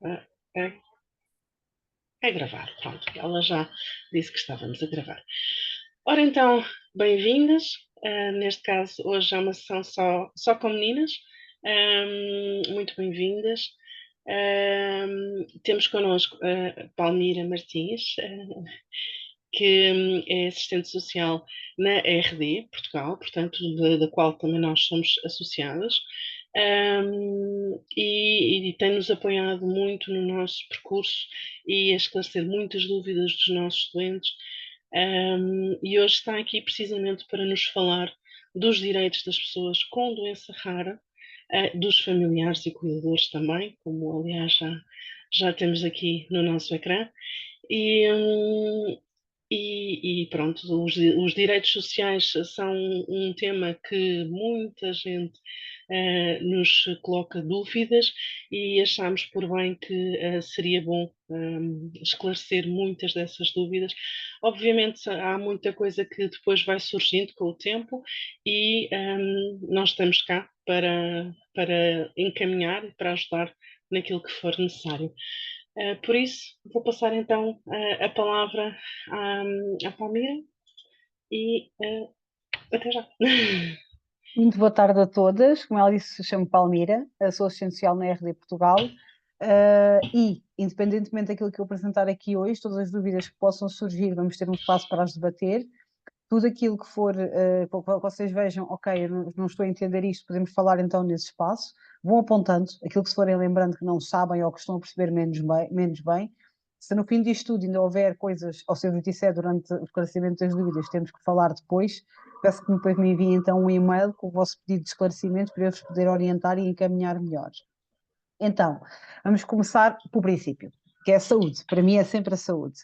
Ah, é, é gravar, pronto. Ela já disse que estávamos a gravar. Ora então, bem-vindas. Neste caso, hoje é uma sessão só com meninas. Muito bem-vindas. Temos connosco a Palmira Martins, que é assistente social na RD Portugal, portanto, da qual também nós somos associadas. E tem-nos apoiado muito no nosso percurso e a esclarecer muitas dúvidas dos nossos estudantes. E hoje está aqui precisamente para nos falar dos direitos das pessoas com doença rara, dos familiares e cuidadores também, como aliás já temos aqui no nosso ecrã. E, e pronto, os direitos sociais são um tema que muita gente nos coloca dúvidas e achamos por bem que seria bom esclarecer muitas dessas dúvidas. Obviamente há muita coisa que depois vai surgindo com o tempo e nós estamos cá para encaminhar e para ajudar naquilo que for necessário. Por isso, vou passar então a palavra à Palmira e até já. Muito boa tarde a todas. Como ela disse, se chamo Palmira, sou assistente social na RD Portugal e, independentemente daquilo que eu apresentar aqui hoje, todas as dúvidas que possam surgir, vamos ter um espaço para as debater. Tudo aquilo que for, para que vocês vejam, ok, eu não estou a entender isto, podemos falar então nesse espaço. Vão apontando aquilo que se forem lembrando que não sabem ou que estão a perceber menos bem. Se no fim disto tudo ainda houver coisas, ou se eu vos disser durante o esclarecimento das dúvidas, temos que falar depois, peço que depois me enviem então um e-mail com o vosso pedido de esclarecimento para eu vos poder orientar e encaminhar melhor. Então, vamos começar pelo princípio, que é a saúde. Para mim é sempre a saúde.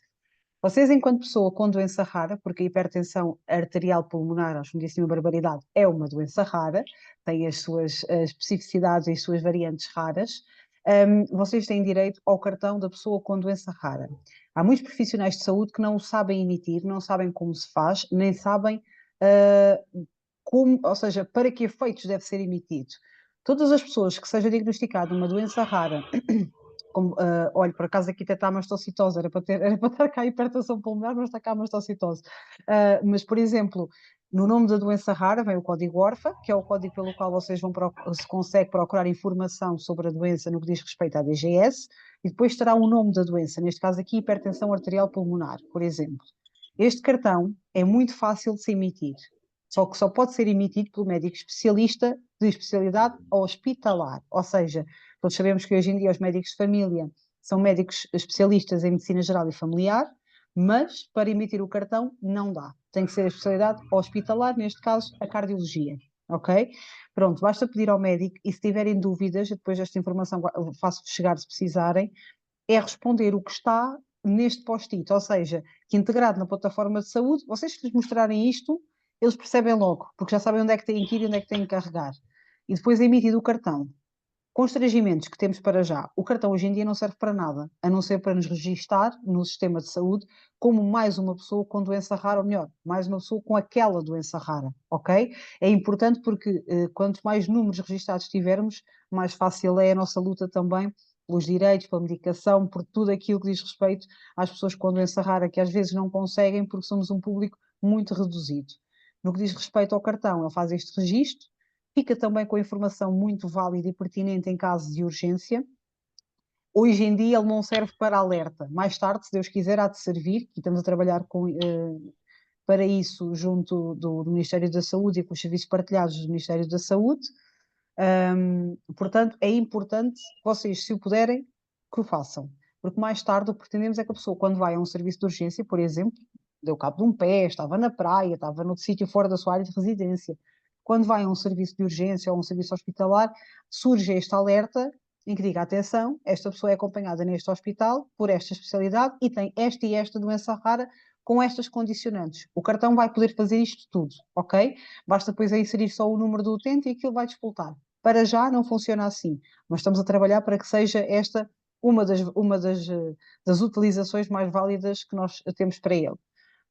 Vocês, enquanto pessoa com doença rara, porque a hipertensão arterial pulmonar, acho que disse uma barbaridade, é uma doença rara, tem as suas especificidades e as suas variantes raras, vocês têm direito ao cartão da pessoa com doença rara. Há muitos profissionais de saúde que não o sabem emitir, não sabem como se faz, nem sabem como, ou seja, para que efeitos deve ser emitido. Todas as pessoas que seja diagnosticada uma doença rara, como, olha, por acaso aqui até está a mastocitose, era para ter cá a hipertensão pulmonar, mas está cá a mastocitose. Mas, por exemplo, no nome da doença rara vem o código ORFA, que é o código pelo qual vocês se consegue procurar informação sobre a doença no que diz respeito à DGS, e depois terá o nome da doença, neste caso aqui hipertensão arterial pulmonar, por exemplo. Este cartão é muito fácil de se emitir, só que só pode ser emitido pelo médico especialista de especialidade hospitalar, ou seja, todos sabemos que hoje em dia os médicos de família são médicos especialistas em medicina geral e familiar, mas para emitir o cartão não dá. Tem que ser a especialidade hospitalar, neste caso a cardiologia. Ok? Pronto, basta pedir ao médico e se tiverem dúvidas, depois desta informação faço chegar se precisarem, é responder o que está neste post-it, ou seja, que integrado na plataforma de saúde, vocês se lhes mostrarem isto, eles percebem logo, porque já sabem onde é que têm que ir e onde é que têm que carregar. E depois é emitido o cartão. Constrangimentos que temos para já. O cartão hoje em dia não serve para nada, a não ser para nos registar no sistema de saúde como mais uma pessoa com doença rara, ou melhor, mais uma pessoa com aquela doença rara, ok? É importante porque quanto mais números registados tivermos, mais fácil é a nossa luta também pelos direitos, pela medicação, por tudo aquilo que diz respeito às pessoas com doença rara, que às vezes não conseguem porque somos um público muito reduzido. No que diz respeito ao cartão, ele faz este registro, fica também com informação muito válida e pertinente em caso de urgência. Hoje em dia ele não serve para alerta. Mais tarde, se Deus quiser, há de servir, e estamos a trabalhar para isso junto do Ministério da Saúde e com os serviços partilhados do Ministério da Saúde. Portanto, é importante que vocês, se o puderem, que o façam. Porque mais tarde o que pretendemos é que a pessoa, quando vai a um serviço de urgência, por exemplo, deu cabo de um pé, estava na praia, estava noutro sítio fora da sua área de residência, quando vai a um serviço de urgência ou a um serviço hospitalar, surge este alerta em que diga, atenção, esta pessoa é acompanhada neste hospital por esta especialidade e tem esta e esta doença rara com estas condicionantes. O cartão vai poder fazer isto tudo, ok? Basta depois aí inserir só o número do utente e aquilo vai disputar. Para já não funciona assim, mas estamos a trabalhar para que seja esta das utilizações mais válidas que nós temos para ele.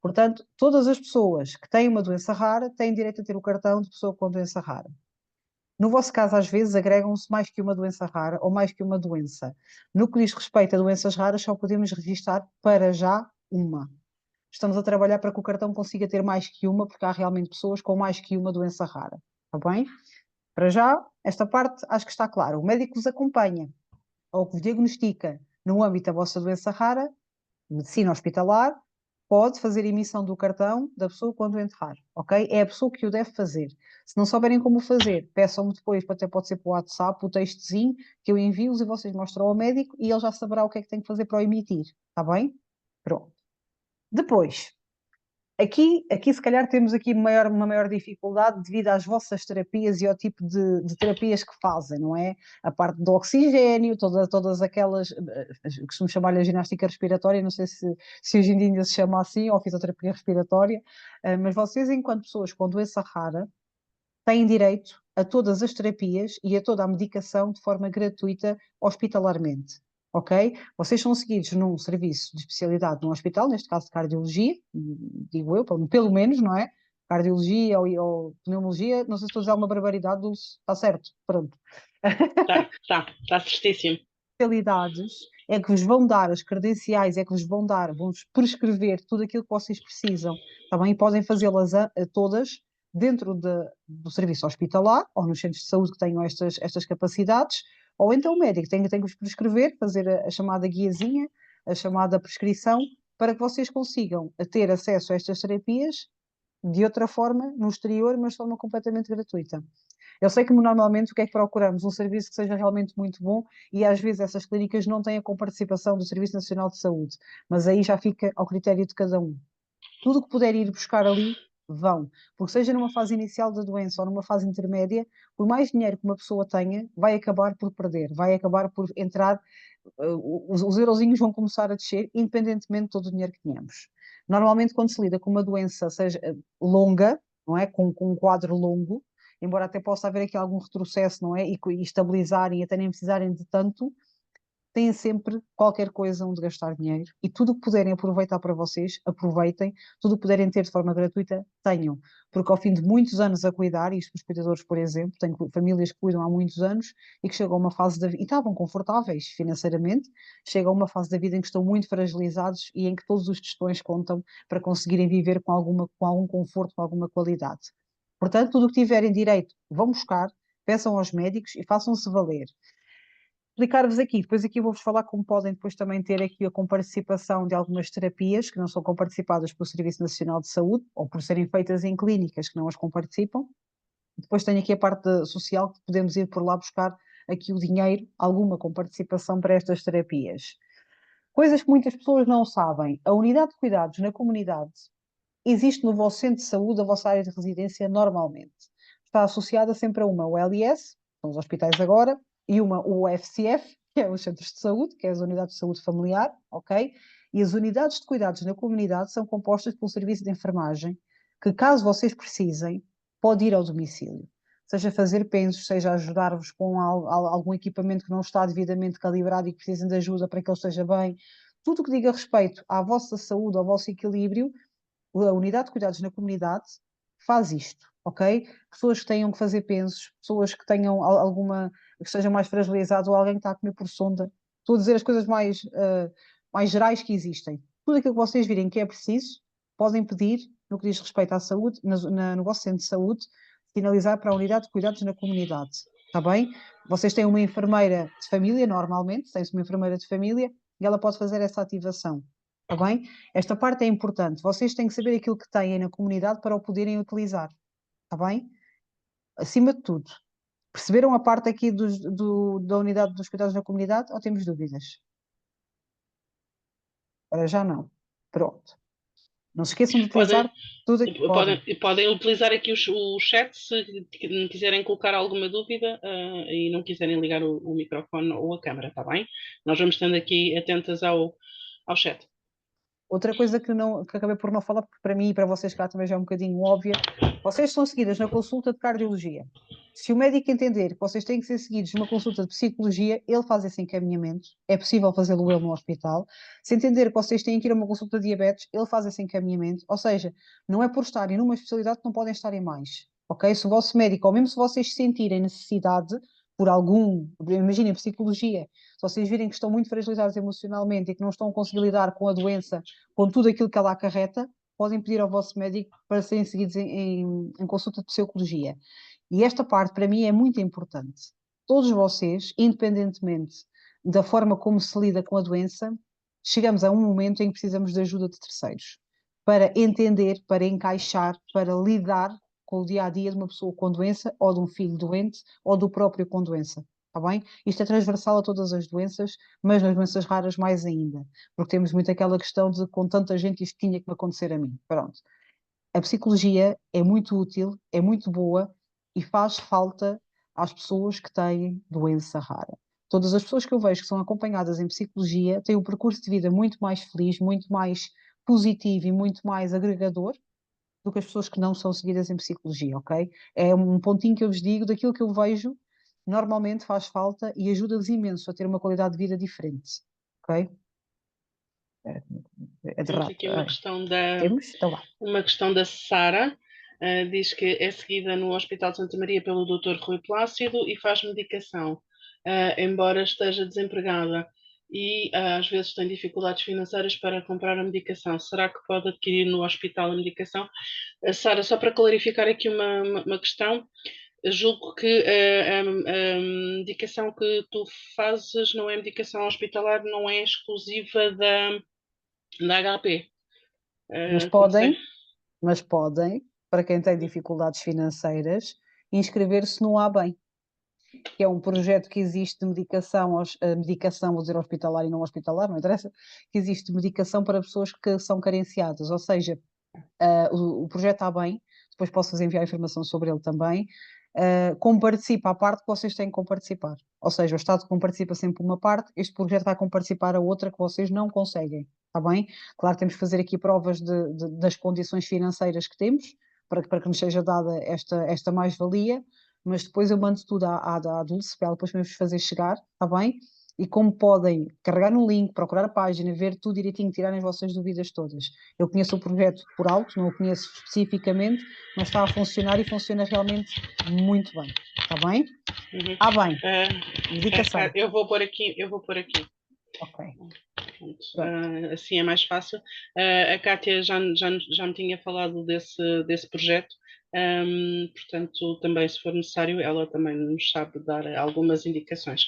Portanto, todas as pessoas que têm uma doença rara têm direito a ter o cartão de pessoa com doença rara. No vosso caso, às vezes, agregam-se mais que uma doença rara ou mais que uma doença. No que diz respeito a doenças raras, só podemos registar para já uma. Estamos a trabalhar para que o cartão consiga ter mais que uma, porque há realmente pessoas com mais que uma doença rara. Está bem? Para já, esta parte acho que está clara. O médico vos acompanha ou que vos diagnostica no âmbito da vossa doença rara, medicina hospitalar, pode fazer emissão do cartão da pessoa quando enterrar, ok? É a pessoa que o deve fazer. Se não souberem como fazer, peçam-me depois, até pode ser para o WhatsApp, o textozinho que eu envio-vos e vocês mostram ao médico e ele já saberá o que é que tem que fazer para o emitir, está bem? Pronto. Depois, aqui se calhar temos aqui uma maior dificuldade devido às vossas terapias e ao tipo de terapias que fazem, não é? A parte do oxigênio, todas aquelas, costumo chamar-lhe a ginástica respiratória, não sei se hoje em dia ainda se chama assim, ou fisioterapia respiratória, mas vocês, enquanto pessoas com doença rara, têm direito a todas as terapias e a toda a medicação de forma gratuita hospitalarmente. Ok? Vocês são seguidos num serviço de especialidade num hospital, neste caso de cardiologia, digo eu, pelo menos, não é? Cardiologia ou pneumologia, não sei se estou a dizer uma barbaridade, Dulce, está certo, pronto. Tá certíssimo. Especialidades é que vos vão dar as credenciais, é que vos vão dar, vão-vos prescrever tudo aquilo que vocês precisam, também podem fazê-las a todas dentro do serviço hospitalar ou nos centros de saúde que tenham estas capacidades, ou então o médico tem que vos prescrever, fazer a chamada guiazinha, a chamada prescrição, para que vocês consigam ter acesso a estas terapias de outra forma, no exterior, mas de forma completamente gratuita. Eu sei que normalmente o que é que procuramos? Um serviço que seja realmente muito bom e às vezes essas clínicas não têm a comparticipação do Serviço Nacional de Saúde, mas aí já fica ao critério de cada um. Tudo o que puder ir buscar ali, vão. Porque seja numa fase inicial da doença ou numa fase intermédia, por mais dinheiro que uma pessoa tenha, vai acabar por perder, vai acabar por entrar, os eurozinhos vão começar a descer, independentemente de todo o dinheiro que tenhamos. Normalmente, quando se lida com uma doença, seja longa, não é? Com um quadro longo, embora até possa haver aqui algum retrocesso, não é? E estabilizarem, até nem precisarem de tanto, têm sempre qualquer coisa onde gastar dinheiro e tudo o que puderem aproveitar para vocês, aproveitem, tudo o que puderem ter de forma gratuita, tenham, porque ao fim de muitos anos a cuidar, isto os cuidadores, por exemplo, tenho famílias que cuidam há muitos anos e que chegam a uma fase da vida, e estavam confortáveis financeiramente, chegam a uma fase da vida em que estão muito fragilizados e em que todos os tostões contam para conseguirem viver com algum conforto, com alguma qualidade. Portanto, tudo o que tiverem direito, vão buscar, peçam aos médicos e façam-se valer explicar-vos aqui. Depois aqui vou-vos falar como podem depois também ter aqui a comparticipação de algumas terapias que não são comparticipadas pelo Serviço Nacional de Saúde ou por serem feitas em clínicas que não as comparticipam. Depois tenho aqui a parte social que podemos ir por lá buscar aqui o dinheiro, alguma comparticipação para estas terapias. Coisas que muitas pessoas não sabem. A unidade de cuidados na comunidade existe no vosso centro de saúde, a vossa área de residência, normalmente. Está associada sempre a uma OLS, são os hospitais agora, e uma UFCF, que é os centros de saúde, que é as unidades de saúde familiar, ok? E as unidades de cuidados na comunidade são compostas pelo serviço de enfermagem, que caso vocês precisem, pode ir ao domicílio. Seja fazer pensos, seja ajudar-vos com algum equipamento que não está devidamente calibrado e que precisem de ajuda para que ele esteja bem. Tudo o que diga respeito à vossa saúde, ao vosso equilíbrio, a unidade de cuidados na comunidade faz isto, ok? Pessoas que tenham que fazer pensos, pessoas que tenham alguma, que estejam mais fragilizadas ou alguém que está a comer por sonda. Estou a dizer as coisas mais gerais que existem. Tudo aquilo que vocês virem que é preciso, podem pedir, no que diz respeito à saúde, no vosso centro de saúde, sinalizar para a unidade de cuidados na comunidade. Está bem? Vocês têm uma enfermeira de família, normalmente, tem-se uma enfermeira de família, e ela pode fazer essa ativação. Está bem? Esta parte é importante. Vocês têm que saber aquilo que têm na comunidade para o poderem utilizar. Está bem? Acima de tudo. Perceberam a parte aqui da unidade dos cuidados na comunidade ou temos dúvidas? Para já não. Pronto. Não se esqueçam de Podem, utilizar tudo aqui. Podem. podem utilizar aqui o chat se quiserem colocar alguma dúvida e não quiserem ligar o microfone ou a câmera, está bem? Nós vamos estando aqui atentas ao chat. Outra coisa que acabei por não falar, porque para mim e para vocês cá também já é um bocadinho óbvia, vocês são seguidas na consulta de cardiologia. Se o médico entender que vocês têm que ser seguidos numa consulta de psicologia, ele faz esse encaminhamento. É possível fazê-lo ele no hospital. Se entender que vocês têm que ir a uma consulta de diabetes, ele faz esse encaminhamento. Ou seja, não é por estarem numa especialidade que não podem estar em mais. ok? Se o vosso médico, ou mesmo se vocês sentirem necessidade por algum, imaginem, psicologia, se vocês virem que estão muito fragilizados emocionalmente e que não estão a conseguir lidar com a doença, com tudo aquilo que ela acarreta, podem pedir ao vosso médico para serem seguidos em consulta de psicologia. E esta parte, para mim, é muito importante. Todos vocês, independentemente da forma como se lida com a doença, chegamos a um momento em que precisamos de ajuda de terceiros para entender, para encaixar, para lidar com o dia a dia de uma pessoa com doença, ou de um filho doente, ou do próprio com doença. Está bem? Isto é transversal a todas as doenças, mas nas doenças raras mais ainda, porque temos muito aquela questão de com tanta gente isto tinha que me acontecer a mim. Pronto. A psicologia é muito útil, é muito boa e faz falta às pessoas que têm doença rara. Todas as pessoas que eu vejo que são acompanhadas em psicologia têm um percurso de vida muito mais feliz, muito mais positivo e muito mais agregador do que as pessoas que não são seguidas em psicologia, ok? É um pontinho que eu vos digo daquilo que eu vejo, normalmente faz falta e ajuda-vos imenso a ter uma qualidade de vida diferente, ok? É de Temos rato. aqui Temos? Então vá. uma questão da Sara. Diz que é seguida no Hospital de Santa Maria pelo Dr. Rui Plácido e faz medicação, embora esteja desempregada e às vezes tem dificuldades financeiras para comprar a medicação. Será que pode adquirir no hospital a medicação? Sara, só para clarificar aqui uma questão, julgo que a medicação que tu fazes não é medicação hospitalar, não é exclusiva da HP. Mas Consegue? podem, mas podem, para quem tem dificuldades financeiras, inscrever-se no ABEM, que é um projeto que existe de medicação, medicação, vou dizer hospitalar e não hospitalar, não interessa, que existe de medicação para pessoas que são carenciadas, ou seja, o projeto ABEM, depois posso-vos enviar informação sobre ele também, comparticipa a parte que vocês têm que comparticipar. Ou seja, o Estado comparticipa sempre uma parte, este projeto vai comparticipar a outra que vocês não conseguem. Está bem? Claro, temos que fazer aqui provas das condições financeiras que temos, para que nos seja dada esta mais-valia, mas depois eu mando tudo à Dulce, para ela depois mesmo fazer chegar, está bem? E como podem carregar no link, procurar a página, ver tudo direitinho, tirarem as vossas dúvidas todas. Eu conheço o projeto por alto, não o conheço especificamente, mas está a funcionar e funciona realmente muito bem. Está bem? Uhum. Ah, bem. Medicação. Eu vou pôr aqui. Ok. Assim é mais fácil. A Kátia já me tinha falado desse projeto, portanto, também, se for necessário, ela também nos sabe dar algumas indicações.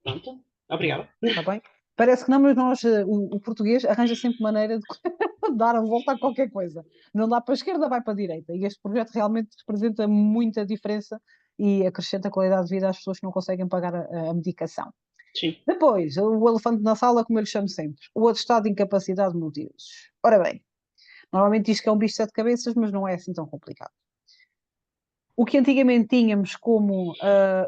Pronto, obrigada. Está bem? Parece que não, mas nós, o português arranja sempre maneira de dar a volta a qualquer coisa. Não dá para a esquerda, vai para a direita. E este projeto realmente representa muita diferença e acrescenta qualidade de vida às pessoas que não conseguem pagar a medicação. Sim. Depois, o elefante na sala, como eu lhe chamo sempre, o atestado de incapacidade de motivos. Ora bem, normalmente diz que é um bicho de sete cabeças, mas não é assim tão complicado. O que antigamente tínhamos como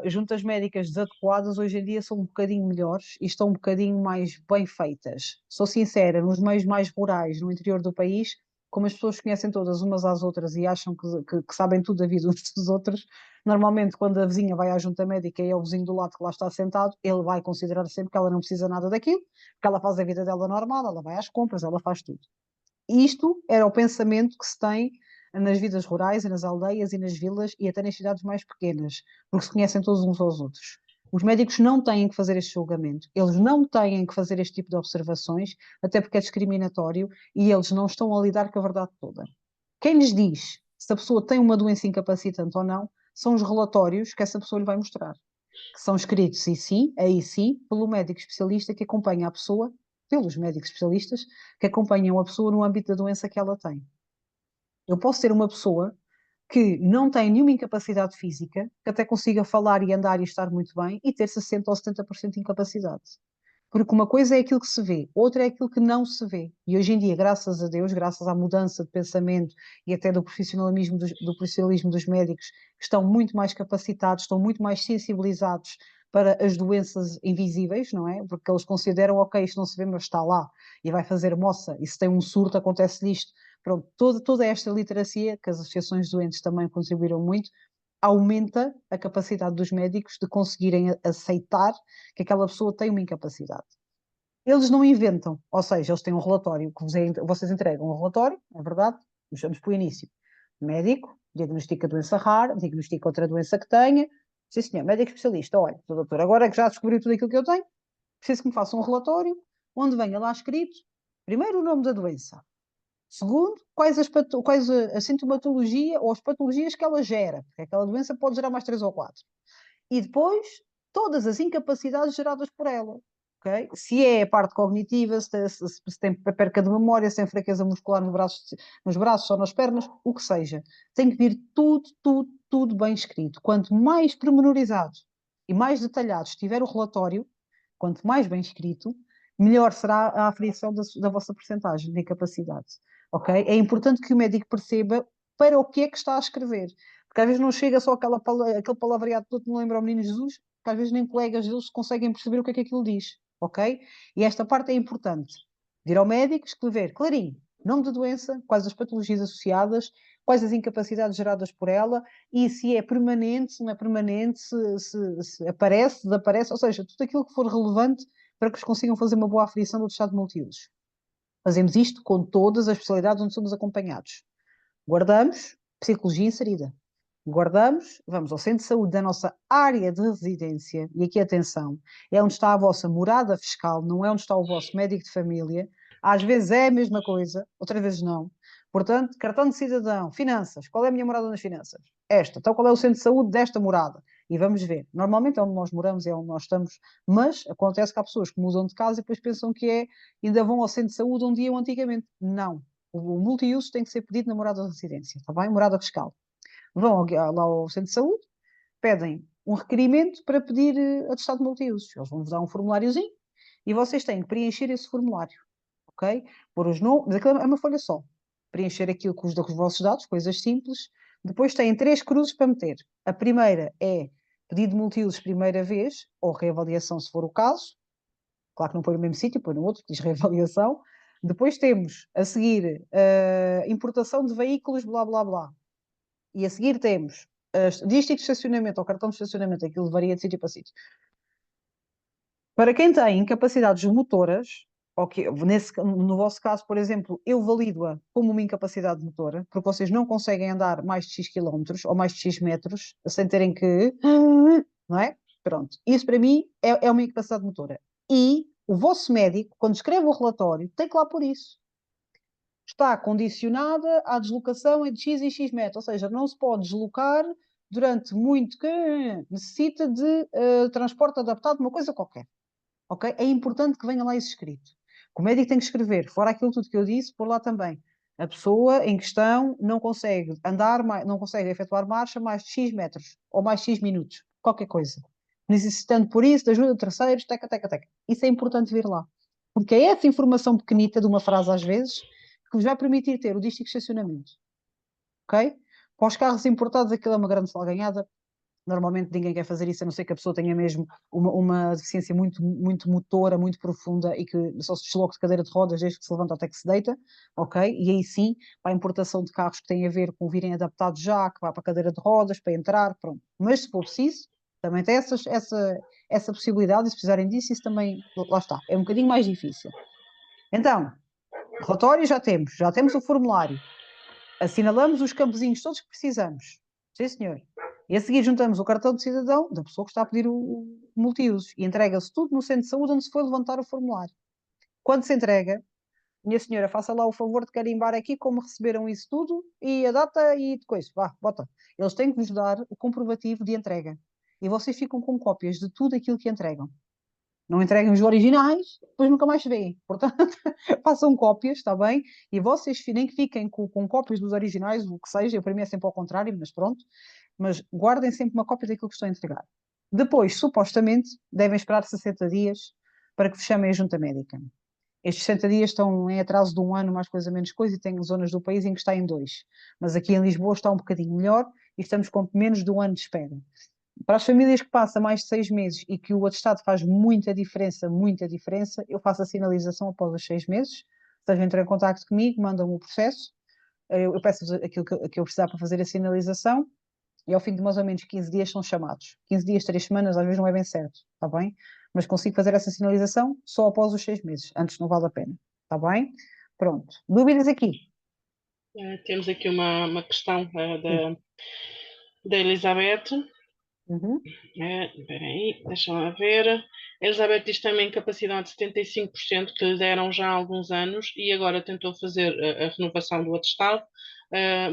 juntas médicas desadequadas, hoje em dia são um bocadinho melhores e estão um bocadinho mais bem feitas. Sou sincera, nos meios mais rurais, no interior do país, como as pessoas conhecem todas umas às outras e acham que sabem tudo da vida uns dos outros, normalmente quando a vizinha vai à junta médica e é o vizinho do lado que lá está sentado, ele vai considerar sempre que ela não precisa nada daquilo, porque ela faz a vida dela normal, ela vai às compras, ela faz tudo. Isto era o pensamento que se tem nas vidas rurais e nas aldeias e nas vilas e até nas cidades mais pequenas, porque se conhecem todos uns aos outros. Os médicos não têm que fazer este julgamento, eles não têm que fazer este tipo de observações, até porque é discriminatório e eles não estão a lidar com a verdade toda. Quem lhes diz se a pessoa tem uma doença incapacitante ou não, são os relatórios que essa pessoa lhe vai mostrar, que são escritos, e sim, aí sim, pelo médico especialista que acompanha a pessoa, pelos médicos especialistas que acompanham a pessoa no âmbito da doença que ela tem. Eu posso ter uma pessoa que não tem nenhuma incapacidade física, que até consiga falar e andar e estar muito bem, e ter 60 ou 70% de incapacidade. Porque uma coisa é aquilo que se vê, outra é aquilo que não se vê. E hoje em dia, graças a Deus, graças à mudança de pensamento e até do profissionalismo dos médicos, que estão muito mais capacitados, estão muito mais sensibilizados para as doenças invisíveis, não é? Porque eles consideram, ok, isto não se vê, mas está lá, e vai fazer moça, e se tem um surto, acontece isto. Pronto, toda esta literacia, que as associações de doentes também contribuíram muito, aumenta a capacidade dos médicos de conseguirem aceitar que aquela pessoa tem uma incapacidade. Eles não inventam, ou seja, eles têm um relatório, que vocês entregam um relatório, é verdade, vamos para o início. Médico, diagnostica doença rara, diagnostica outra doença que tenha. Sim, senhor, médico especialista, olha, doutor, agora que já descobriu tudo aquilo que eu tenho, preciso que me faça um relatório onde venha lá escrito, primeiro, o nome da doença. Segundo, quais a sintomatologia ou as patologias que ela gera, porque aquela doença pode gerar mais 3 ou 4. E depois, todas as incapacidades geradas por ela. Okay? Se é a parte cognitiva, se tem perca de memória, se tem fraqueza muscular nos braços ou nas pernas, o que seja. Tem que vir tudo, tudo, tudo bem escrito. Quanto mais pormenorizado e mais detalhado estiver o relatório, quanto mais bem escrito, melhor será a aferição da vossa percentagem de incapacidade. Okay? É importante que o médico perceba para o que é que está a escrever. Porque às vezes não chega só aquele palavreado todo que me lembra o menino Jesus, que às vezes nem colegas deles conseguem perceber o que é que aquilo diz, ok? E esta parte é importante. De ir ao médico, escrever clarinho, nome da doença, quais as patologias associadas, quais as incapacidades geradas por ela, e se é permanente, se não é permanente, se aparece, desaparece, ou seja, tudo aquilo que for relevante para que eles consigam fazer uma boa aferição do estado de multiusos. Fazemos isto com todas as especialidades onde somos acompanhados. Guardamos psicologia inserida. Guardamos, vamos ao centro de saúde da nossa área de residência, e aqui atenção, é onde está a vossa morada fiscal, não é onde está o vosso médico de família. Às vezes é a mesma coisa, outras vezes não. Portanto, cartão de cidadão, finanças, qual é a minha morada nas finanças? Esta. Então, qual é o centro de saúde desta morada? E vamos ver. Normalmente é onde nós moramos, é onde nós estamos, mas acontece que há pessoas que mudam de casa e depois pensam que ainda vão ao centro de saúde onde iam antigamente. Não. O multiuso tem que ser pedido na morada de residência, está bem? Morada fiscal. Vão lá ao centro de saúde, pedem um requerimento para pedir atestado de multiusos. Eles vão-vos dar um formuláriozinho e vocês têm que preencher esse formulário, ok? Pôr os nomes, aquilo é uma folha só. Preencher aquilo com os vossos dados, coisas simples. Depois têm 3 cruzes para meter. A primeira é pedido de multiusos primeira vez, ou reavaliação se for o caso. Claro que não põe no mesmo sítio, põe no outro, que diz reavaliação. Depois temos, a seguir, importação de veículos, blá, blá, blá. E a seguir temos dístico de estacionamento ou cartão de estacionamento, aquilo varia de sítio para sítio. Para quem tem incapacidades motoras, okay, no vosso caso, por exemplo, eu valido-a como uma incapacidade motora, porque vocês não conseguem andar mais de X quilómetros ou mais de X metros sem terem que. Não é? Pronto. Isso para mim é uma incapacidade motora. E o vosso médico, quando escreve o relatório, tem que lá por isso. Está condicionada à deslocação entre X e X metros, ou seja, não se pode deslocar durante muito que necessita de transporte adaptado, uma coisa qualquer. Okay? É importante que venha lá isso escrito. O médico tem que escrever, fora aquilo tudo que eu disse, por lá também. A pessoa em questão não consegue andar, não consegue efetuar marcha mais de X metros ou mais de X minutos, qualquer coisa. Necessitando por isso de ajuda de terceiros, teca, teca, teca. Isso é importante vir lá. Porque é essa informação pequenita de uma frase às vezes que vos vai permitir ter o dístico de estacionamento. Ok? Para os carros importados aquilo é uma grande salganhada. Normalmente ninguém quer fazer isso, a não ser que a pessoa tenha mesmo uma deficiência muito, muito motora, muito profunda e que só se desloque de cadeira de rodas desde que se levanta até que se deita, ok? E aí sim, para a importação de carros que têm a ver com virem adaptados já, que vá para a cadeira de rodas, para entrar, pronto. Mas se for preciso, também tem essa possibilidade, e se precisarem disso, isso também, lá está, é um bocadinho mais difícil. Então, relatório já temos o formulário, assinalamos os campozinhos todos que precisamos. Sim, senhor. E a seguir juntamos o cartão de cidadão da pessoa que está a pedir o multiusos e entrega-se tudo no centro de saúde onde se foi levantar o formulário. Quando se entrega, minha senhora, faça lá o favor de carimbar aqui como receberam isso tudo e a data e depois, vá, bota. Eles têm que vos dar o comprovativo de entrega. E vocês ficam com cópias de tudo aquilo que entregam. Não entreguem os originais, depois nunca mais se vêem. Portanto, façam cópias, está bem? E vocês nem que fiquem com cópias dos originais, o que seja, para mim é sempre ao contrário, mas pronto. Mas guardem sempre uma cópia daquilo que estão a entregar. Depois, supostamente, devem esperar 60 dias para que vos chamem a junta médica. Estes 60 dias estão em atraso de um ano, mais coisa menos coisa, e tem zonas do país em que está em 2. Mas aqui em Lisboa está um bocadinho melhor e estamos com menos de um ano de espera. Para as famílias que passam mais de 6 meses e que o atestado faz muita diferença, eu faço a sinalização após os 6 meses. Ou seja, entram em contato comigo, mandam o processo, eu peço aquilo que eu precisar para fazer a sinalização e ao fim de mais ou menos 15 dias são chamados. 15 dias, 3 semanas, às vezes não é bem certo, está bem? Mas consigo fazer essa sinalização só após os 6 meses, antes não vale a pena, está bem? Pronto. Dúvidas aqui? Temos aqui uma questão Sim. da Elizabeth. Uhum. Espera aí, deixa lá ver. A Elizabeth diz também capacidade de 75% que lhe deram já há alguns anos e agora tentou fazer a renovação do atestado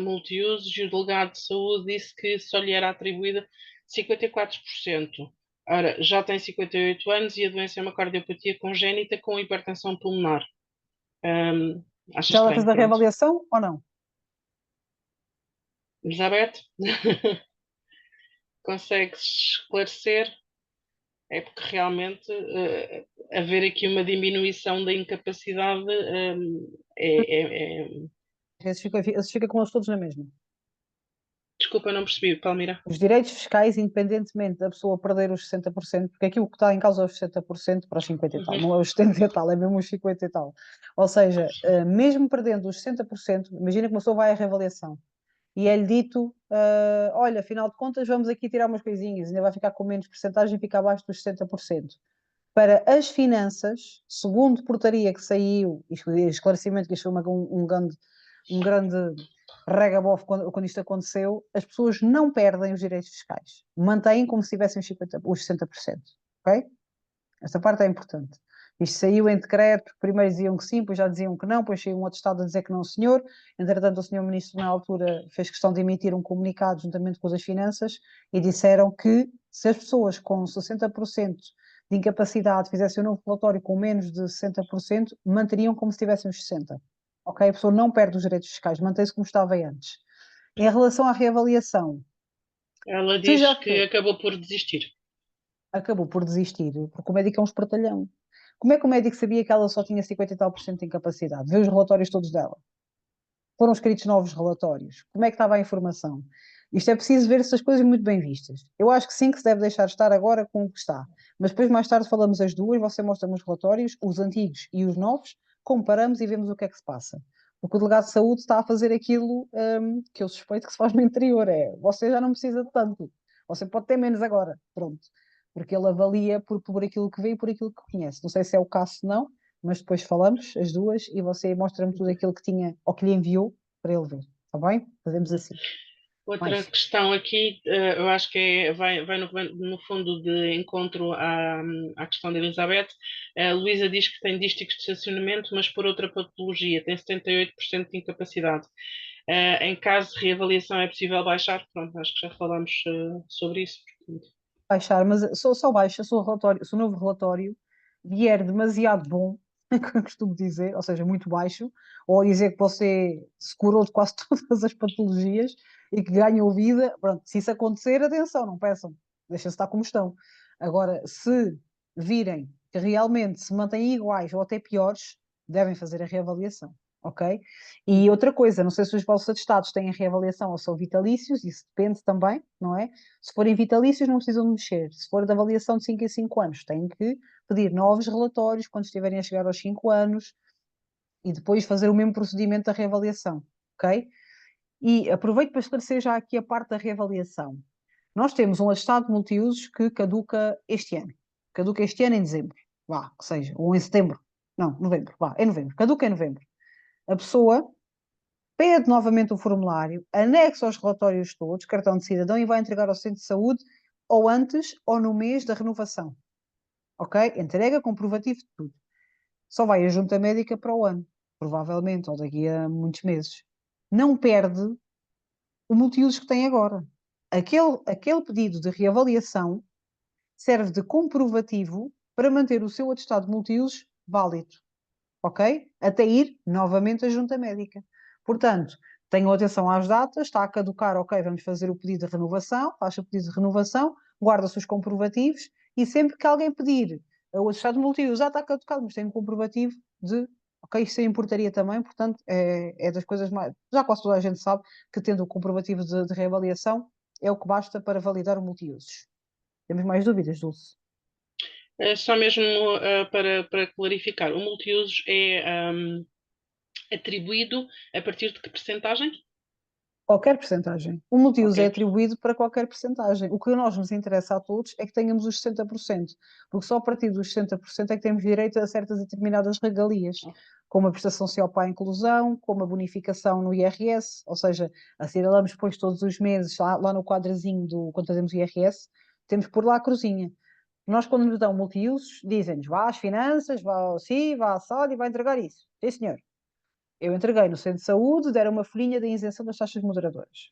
multiusos e o delegado de saúde disse que só lhe era atribuída 54%. Ora, já tem 58 anos e a doença é uma cardiopatia congénita com hipertensão pulmonar. Um, Acha Já ela fez estranho, a pronto. reavaliação ou não? Elizabeth, consegue esclarecer? É porque realmente haver aqui uma diminuição da incapacidade é. Esses fica com eles todos na mesma. Desculpa, não percebi, Palmira. Os direitos fiscais, independentemente da pessoa perder os 60%, porque aquilo que está em causa é os 60% para os 50 e tal, Uhum. não é os 70 e tal, é mesmo os 50 e tal. Ou seja, mesmo perdendo os 60%, imagina que uma pessoa vai à reavaliação e é-lhe dito, olha, afinal de contas vamos aqui tirar umas coisinhas, ainda vai ficar com menos percentagem e fica abaixo dos 60%. Para as finanças, segundo portaria que saiu, esclarecimento que isto foi um grande regabof quando isto aconteceu, as pessoas não perdem os direitos fiscais, mantêm como se tivessem os 60%, ok? Esta parte é importante. Isto saiu em decreto, primeiro diziam que sim, depois já diziam que não, depois saiu um outro Estado a dizer que não, senhor. Entretanto, o senhor Ministro, na altura, fez questão de emitir um comunicado juntamente com as finanças e disseram que se as pessoas com 60% de incapacidade fizessem um novo relatório com menos de 60%, manteriam como se tivessem os 60%. Ok? A pessoa não perde os direitos fiscais, mantém-se como estava antes. Em relação à reavaliação, Ela se diz já que fez, acabou por desistir. acabou por desistir, porque o médico é um espertalhão. Como é que o médico sabia que ela só tinha 50 e tal por cento de incapacidade? Vê os relatórios todos dela. Foram escritos novos relatórios. Como é que estava a informação? Isto é preciso ver essas coisas muito bem vistas. Eu acho que sim, que se deve deixar estar agora com o que está. Mas depois, mais tarde, falamos as duas, você mostra-me os relatórios, os antigos e os novos, comparamos e vemos o que é que se passa. Porque o delegado de saúde está a fazer aquilo que eu suspeito que se faz no interior. É, você já não precisa de tanto. Você pode ter menos agora. Pronto. Porque ele avalia por aquilo que vê e por aquilo que conhece. Não sei se é o caso, se não, mas depois falamos, as duas, e você mostra-me tudo aquilo que tinha ou que lhe enviou para ele ver. Está bem? Fazemos assim. Outra Mais. questão aqui, eu acho que vai no fundo de encontro à questão da Elizabeth. A Luísa diz que tem dísticos de estacionamento, mas por outra patologia, tem 78% de incapacidade. Em caso de reavaliação é possível baixar? Pronto, acho que já falámos sobre isso. Portanto. Baixar, mas só baixa se o relatório, se o novo relatório vier demasiado bom, que eu costumo dizer, ou seja, muito baixo, ou dizer que você se curou de quase todas as patologias e que ganhou vida. Pronto, se isso acontecer, atenção, não peçam, deixa-se estar como estão. Agora, se virem que realmente se mantêm iguais ou até piores, devem fazer a reavaliação, ok? E Uhum. outra coisa, não sei se os vossos atestados têm a reavaliação ou são vitalícios, isso depende também, não é? Se forem vitalícios, não precisam de mexer. Se for de avaliação de 5 em 5 anos, têm que pedir novos relatórios quando estiverem a chegar aos 5 anos e depois fazer o mesmo procedimento da reavaliação, ok? E aproveito para esclarecer já aqui a parte da reavaliação. Nós temos um atestado de multiusos que caduca este ano. Caduca este ano em dezembro, vá, que seja, ou em setembro. Não, novembro, vá, é novembro. Caduca em novembro. A pessoa pede novamente o formulário, anexa os relatórios todos, cartão de cidadão, e vai entregar ao centro de saúde ou antes ou no mês da renovação. Ok? Entrega comprovativo de tudo. Só vai a junta médica para o ano, provavelmente, ou daqui a muitos meses. Não perde o multiusos que tem agora. Aquele pedido de reavaliação serve de comprovativo para manter o seu atestado de multiusos válido, ok? Até ir novamente à junta médica. Portanto, tenham atenção às datas, está a caducar, ok, vamos fazer o pedido de renovação, faz o pedido de renovação, guarda-se os comprovativos e sempre que alguém pedir o atestado multiuso, já está caducado, mas tem um comprovativo de, ok, isto importaria também, portanto, é das coisas mais, já quase toda a gente sabe que tendo o comprovativo de reavaliação é o que basta para validar o multiusos. Temos mais dúvidas, Dulce? Só mesmo para clarificar, o multiusos é atribuído a partir de que percentagem? Qualquer percentagem. O multiuso é Qualquer. atribuído para qualquer percentagem. O que a nós nos interessa a todos é que tenhamos os 60%, porque só a partir dos 60% é que temos direito a certas determinadas regalias, como a prestação social para a inclusão, como a bonificação no IRS, ou seja, assinalamos depois todos os meses, lá no quadrozinho do quando fazemos o IRS, temos por lá a cruzinha. Nós, quando nos dão multiusos, dizem-nos vá às finanças, vá ao CI, vá à SAD e vai entregar isso. Sim, senhor. Eu entreguei no centro de saúde, deram uma folhinha da isenção das taxas moderadoras.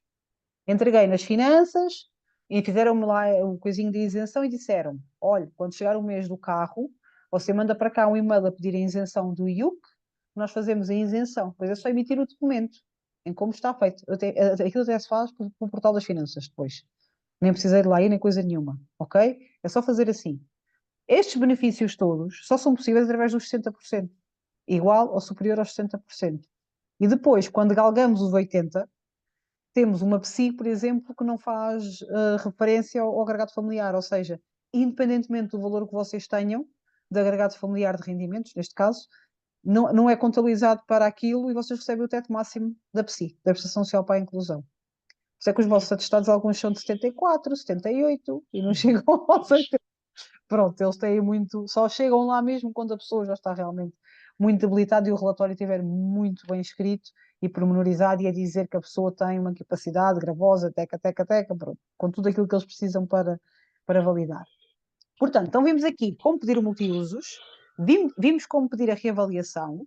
Entreguei nas finanças e fizeram-me lá o coisinho de isenção e disseram: olha, quando chegar o mês do carro, você manda para cá um e-mail a pedir a isenção do IUC, nós fazemos a isenção. Pois é só emitir o documento, em como está feito. Aquilo até se faz pelo portal das finanças depois. Nem precisei de lá ir nem coisa nenhuma, ok? É só fazer assim. Estes benefícios todos só são possíveis através dos 60%, igual ou superior aos 60%. E depois, quando galgamos os 80%, temos uma PSI, por exemplo, que não faz referência ao agregado familiar, ou seja, independentemente do valor que vocês tenham, de agregado familiar de rendimentos, neste caso, não é contabilizado para aquilo e vocês recebem o teto máximo da PSI, da Prestação Social para a Inclusão. Por isso é que os vossos atestados, alguns são de 74, 78 e não chegam aos 80. Pronto, eles têm muito, só chegam lá mesmo quando a pessoa já está realmente muito debilitada e o relatório estiver muito bem escrito e pormenorizado e a dizer que a pessoa tem uma capacidade gravosa, teca, teca, teca, pronto, com tudo aquilo que eles precisam para validar. Portanto, então vimos aqui como pedir o multiusos, vimos como pedir a reavaliação,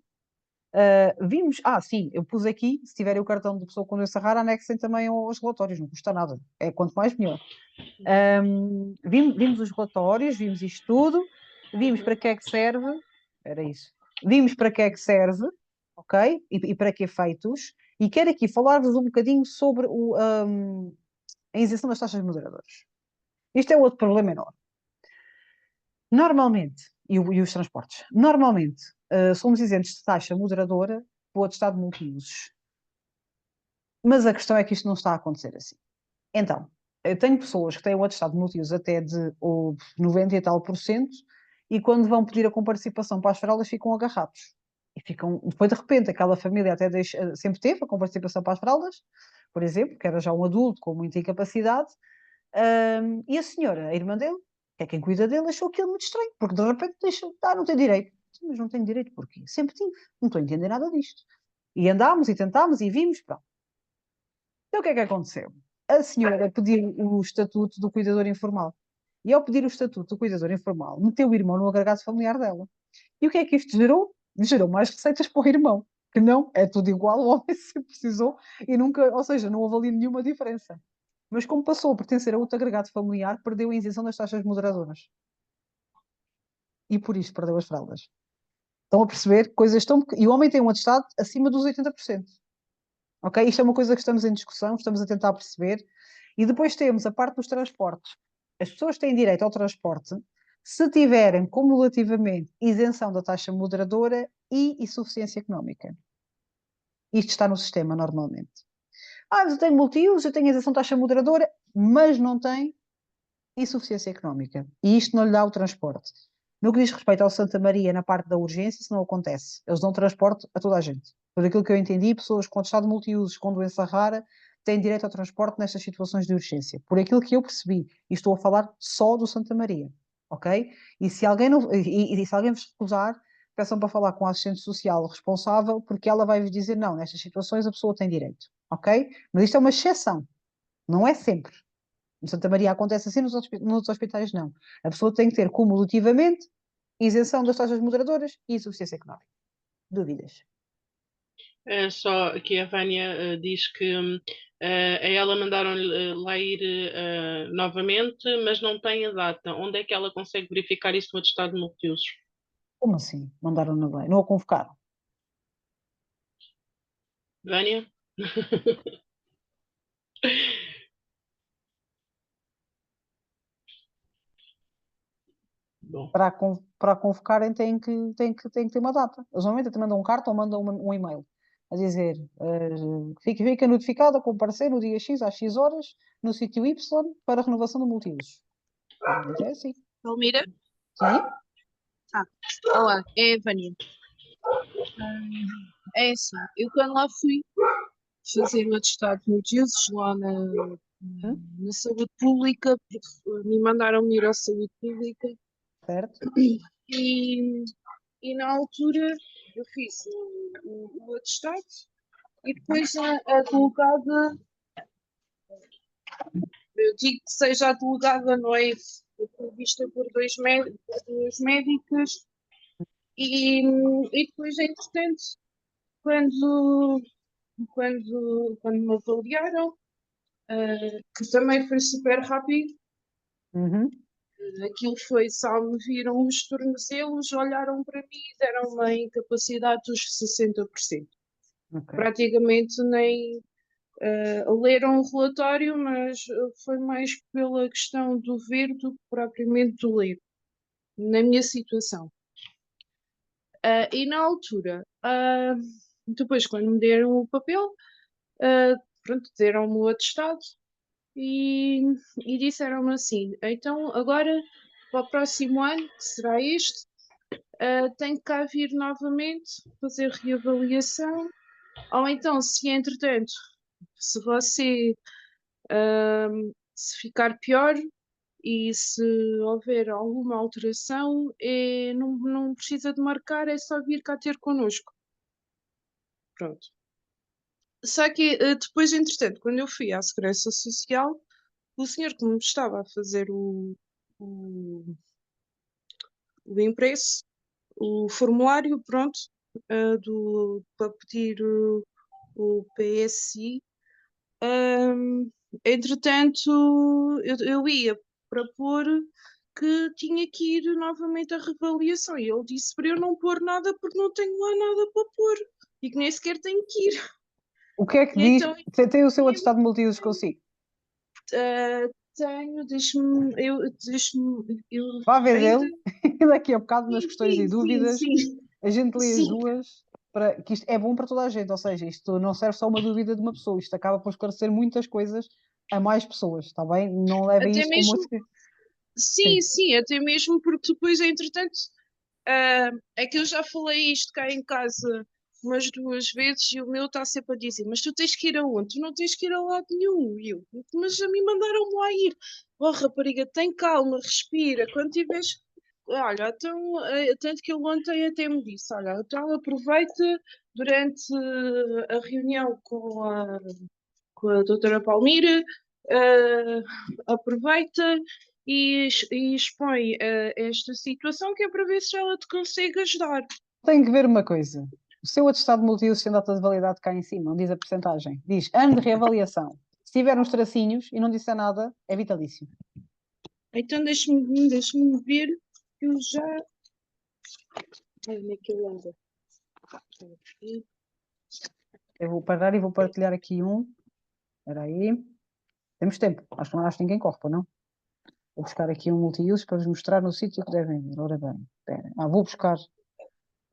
sim, eu pus aqui, se tiverem o cartão de pessoa com doença rara, anexem também aos relatórios, não custa nada, é quanto mais melhor. Vimos os relatórios, vimos isto tudo, vimos para que é que serve, era isso, vimos para que é que serve, ok? E para que efeitos, e quero aqui falar-vos um bocadinho sobre a isenção das taxas moderadoras. Isto é outro problema enorme. Normalmente, e os transportes, normalmente somos isentos de taxa moderadora para o atestado de multiusos. Mas a questão é que isto não está a acontecer assim. Então, eu tenho pessoas que têm o atestado de multiuso até de 90 e tal por cento e quando vão pedir a comparticipação para as fraldas ficam agarrados. E ficam, depois de repente, aquela família até sempre teve a comparticipação para as fraldas, por exemplo, que era já um adulto com muita incapacidade, e a senhora, a irmã dele, que é quem cuida dele, achou aquilo muito estranho, porque de repente deixa, não tem direito. Mas não tenho direito porquê? Sempre tive, não estou a entender nada disto. E andámos e tentámos e vimos, pronto. Então o que é que aconteceu? A senhora pediu o estatuto do cuidador informal. E ao pedir o estatuto do cuidador informal, meteu o irmão no agregado familiar dela. E o que é que isto gerou? Gerou mais receitas para o irmão. Que não, é tudo igual, o homem sempre precisou e nunca, ou seja, não houve ali nenhuma diferença. Mas como passou a pertencer a outro agregado familiar, perdeu a isenção das taxas moderadoras. E por isso perdeu as fraldas. Estão a perceber? Coisas tão... E o homem tem um atestado acima dos 80%. Ok? Isto é uma coisa que estamos em discussão, estamos a tentar perceber. E depois temos a parte dos transportes. As pessoas têm direito ao transporte se tiverem cumulativamente isenção da taxa moderadora e insuficiência económica. Isto está no sistema normalmente. Mas eu tenho multiusos, eu tenho isenção da taxa moderadora, mas não tem insuficiência económica. E isto não lhe dá o transporte. No que diz respeito ao Santa Maria, na parte da urgência, isso não acontece. Eles dão transporte a toda a gente. Por aquilo que eu entendi, pessoas com estado de multiusos, com doença rara, têm direito ao transporte nestas situações de urgência. Por aquilo que eu percebi, e estou a falar só do Santa Maria, ok? E se alguém, não, e se alguém vos recusar, peçam para falar com a assistente social responsável, porque ela vai vos dizer, não, nestas situações a pessoa tem direito, ok? Mas isto é uma exceção, não é sempre. No Santa Maria acontece assim, nos hospitais não. A pessoa tem que ter cumulativamente isenção das taxas moderadoras e insuficiência económica. Dúvidas? Só que a Vânia diz que a ela mandaram lá ir novamente, mas não tem a data. Onde é que ela consegue verificar isso no atestado de multiusos? Como assim? Mandaram na lei? Não a convocaram? Vânia? Bom. Para a convocarem tem que ter uma data. Eles normalmente até mandam um carta ou mandam um e-mail a dizer fica notificado a comparecer no dia X às X horas no sítio Y para renovação do multiusos. Normalmente é assim. Palmira? Sim? Olá, é a Vânia. É assim, eu quando lá fui, fazer o atestado de multiusos lá na saúde pública, porque me mandaram ir à saúde pública certo? e, e na altura eu fiz o atestado e depois a delegada, eu digo que seja a delegada, não é? Foi vista por duas médicas e depois, entretanto, quando, quando me avaliaram, que também foi super rápido. Uhum. Aquilo foi, só me viram os tornozelos, olharam para mim e deram uma incapacidade dos 60%. Ok. Praticamente nem leram o relatório, mas foi mais pela questão do ver do que propriamente do ler, na minha situação. E na altura, depois, quando me deram o papel, pronto, deram-me o atestado e disseram-me assim: então agora para o próximo ano, que será este, tem que cá vir novamente fazer reavaliação, ou então, se entretanto, se você se ficar pior e se houver alguma alteração, não precisa de marcar, é só vir cá ter connosco. Pronto. Só que depois, entretanto, quando eu fui à Segurança Social, o senhor que me estava a fazer o, o impresso, o formulário, pronto, para pedir o PSI, entretanto, eu ia para pôr que tinha que ir novamente à reavaliação e ele disse para eu não pôr nada porque não tenho lá nada para pôr e que nem sequer tenho que ir. O que é que E diz? então Tem o seu atestado de multiusos consigo? tenho, eu Vá ver ainda, ele e daqui a bocado nas questões e sim, dúvidas sim, a gente lê as sim. duas, para que isto é bom para toda a gente, ou seja, isto não serve só uma dúvida de uma pessoa, isto acaba por esclarecer muitas coisas a mais pessoas, está bem? Não levem Até isto como mesmo, assim. sim, Sim. sim, até mesmo porque depois, entretanto, é que eu já falei isto cá em casa umas duas vezes e o meu está sempre a dizer: Mas tu tens que ir aonde? Tu não tens que ir a lado nenhum. E eu, mas a mim mandaram-me lá ir. Oh, rapariga, tem calma, respira. Quando tiveres. Olha, então, tanto que eu ontem até me disse: Olha, então aproveita durante a reunião com a doutora Palmira, aproveita e expõe esta situação que é para ver se ela te consegue ajudar. Tem que ver uma coisa. O seu atestado de multiusos tem data de validade cá em cima, não diz a percentagem. Diz ano de reavaliação. Se tiver uns tracinhos e não disser nada, é vitalício. Então deixa-me ver que eu já. Ai, onde é que eu ando? Eu vou parar e vou partilhar aqui um. Espera aí. Temos tempo. Acho que ninguém corre, pô, não? Vou buscar aqui um multiusos para vos mostrar no sítio que devem ver. Ora bem, espera. Vou buscar.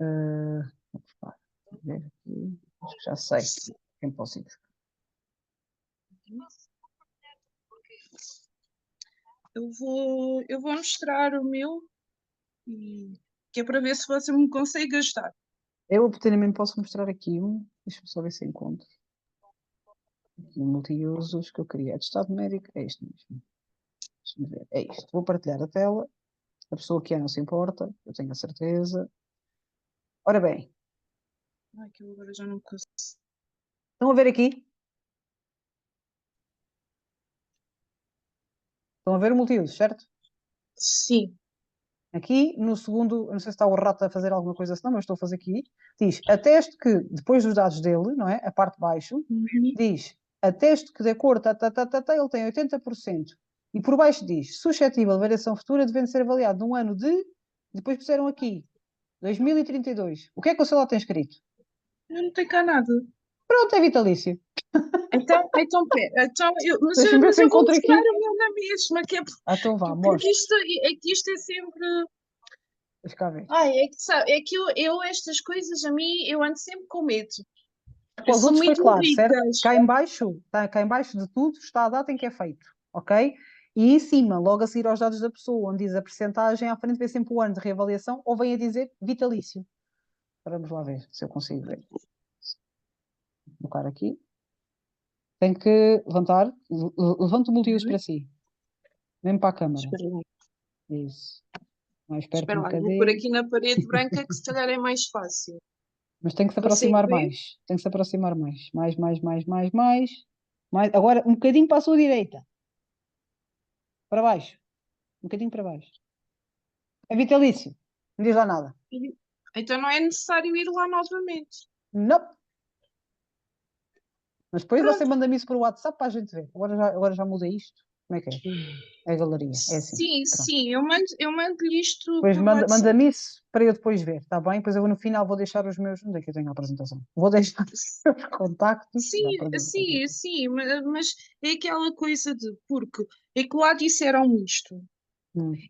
Vou buscar. Ver aqui. Acho que já sei quem posso ir buscar. Eu vou mostrar o meu, que é para ver se você me consegue ajudar. Eu, oportunamente, posso mostrar aqui um. Deixa-me só ver se encontro. Aqui um multiusos que eu queria. Atestado médico. É este mesmo. Deixa-me ver. É isto. Vou partilhar a tela. A pessoa que é não se importa. Eu tenho a certeza. Ora bem. Ai, que eu agora já não consigo. Estão a ver aqui? Estão a ver o multiuso, certo? Sim. Aqui no segundo, eu não sei se está o rato a fazer alguma coisa assim, não, mas estou a fazer aqui. Diz, ateste que, depois dos dados dele, não é? A parte de baixo, Uhum. diz, ateste que de acordo, ele tem 80%. E por baixo diz, suscetível de variação futura, devendo ser avaliado num ano de. Depois puseram aqui, 2032. O que é que o seu lá tem escrito? Eu não tenho cá nada. Pronto, é vitalício. Então, pera, mas, Deixa-me ver mas se eu vou encontro mostrar aqui. o meu na mesma, que é Então vá, porque mostra. isto é sempre. Deixa cá ver. Ai, é que sabe, é que estas coisas a mim eu ando sempre com medo. Para os São outros foi muito claro, certo? bonitas. Cá em baixo de tudo está a data em que é feito, ok? E em cima, logo a seguir aos dados da pessoa, onde diz a percentagem, à frente vem sempre o ano de reavaliação ou vem a dizer vitalício. Vamos lá ver se eu consigo ver. Vou colocar aqui. Tem que levantar. Levanta o multiuso Uhum. para si. Mesmo para a câmara. Espera lá. Isso. Mais perto Espera um lá, vou pôr bocadinho. aqui na parede branca que se calhar é mais fácil. Mas tem que se Consegue aproximar ver? mais. Tem que se aproximar mais. Mais. Agora, um bocadinho para a sua direita. Para baixo. Um bocadinho para baixo. É vitalício. Não diz lá nada. Então não é necessário ir lá novamente. Não. Mas depois você Pronto. manda-me isso por WhatsApp para a gente ver. Agora já mudei isto. Como é que é? É a galeria. É assim. Sim, Pronto. sim, eu mando-lhe isto Depois por WhatsApp. manda-me isso para eu depois ver, está bem? Depois eu no final vou deixar os meus. Onde é que eu tenho a apresentação? Vou deixar os meus contactos da Sim, sim, apresentação. sim, mas é aquela coisa de porque é que lá disseram isto.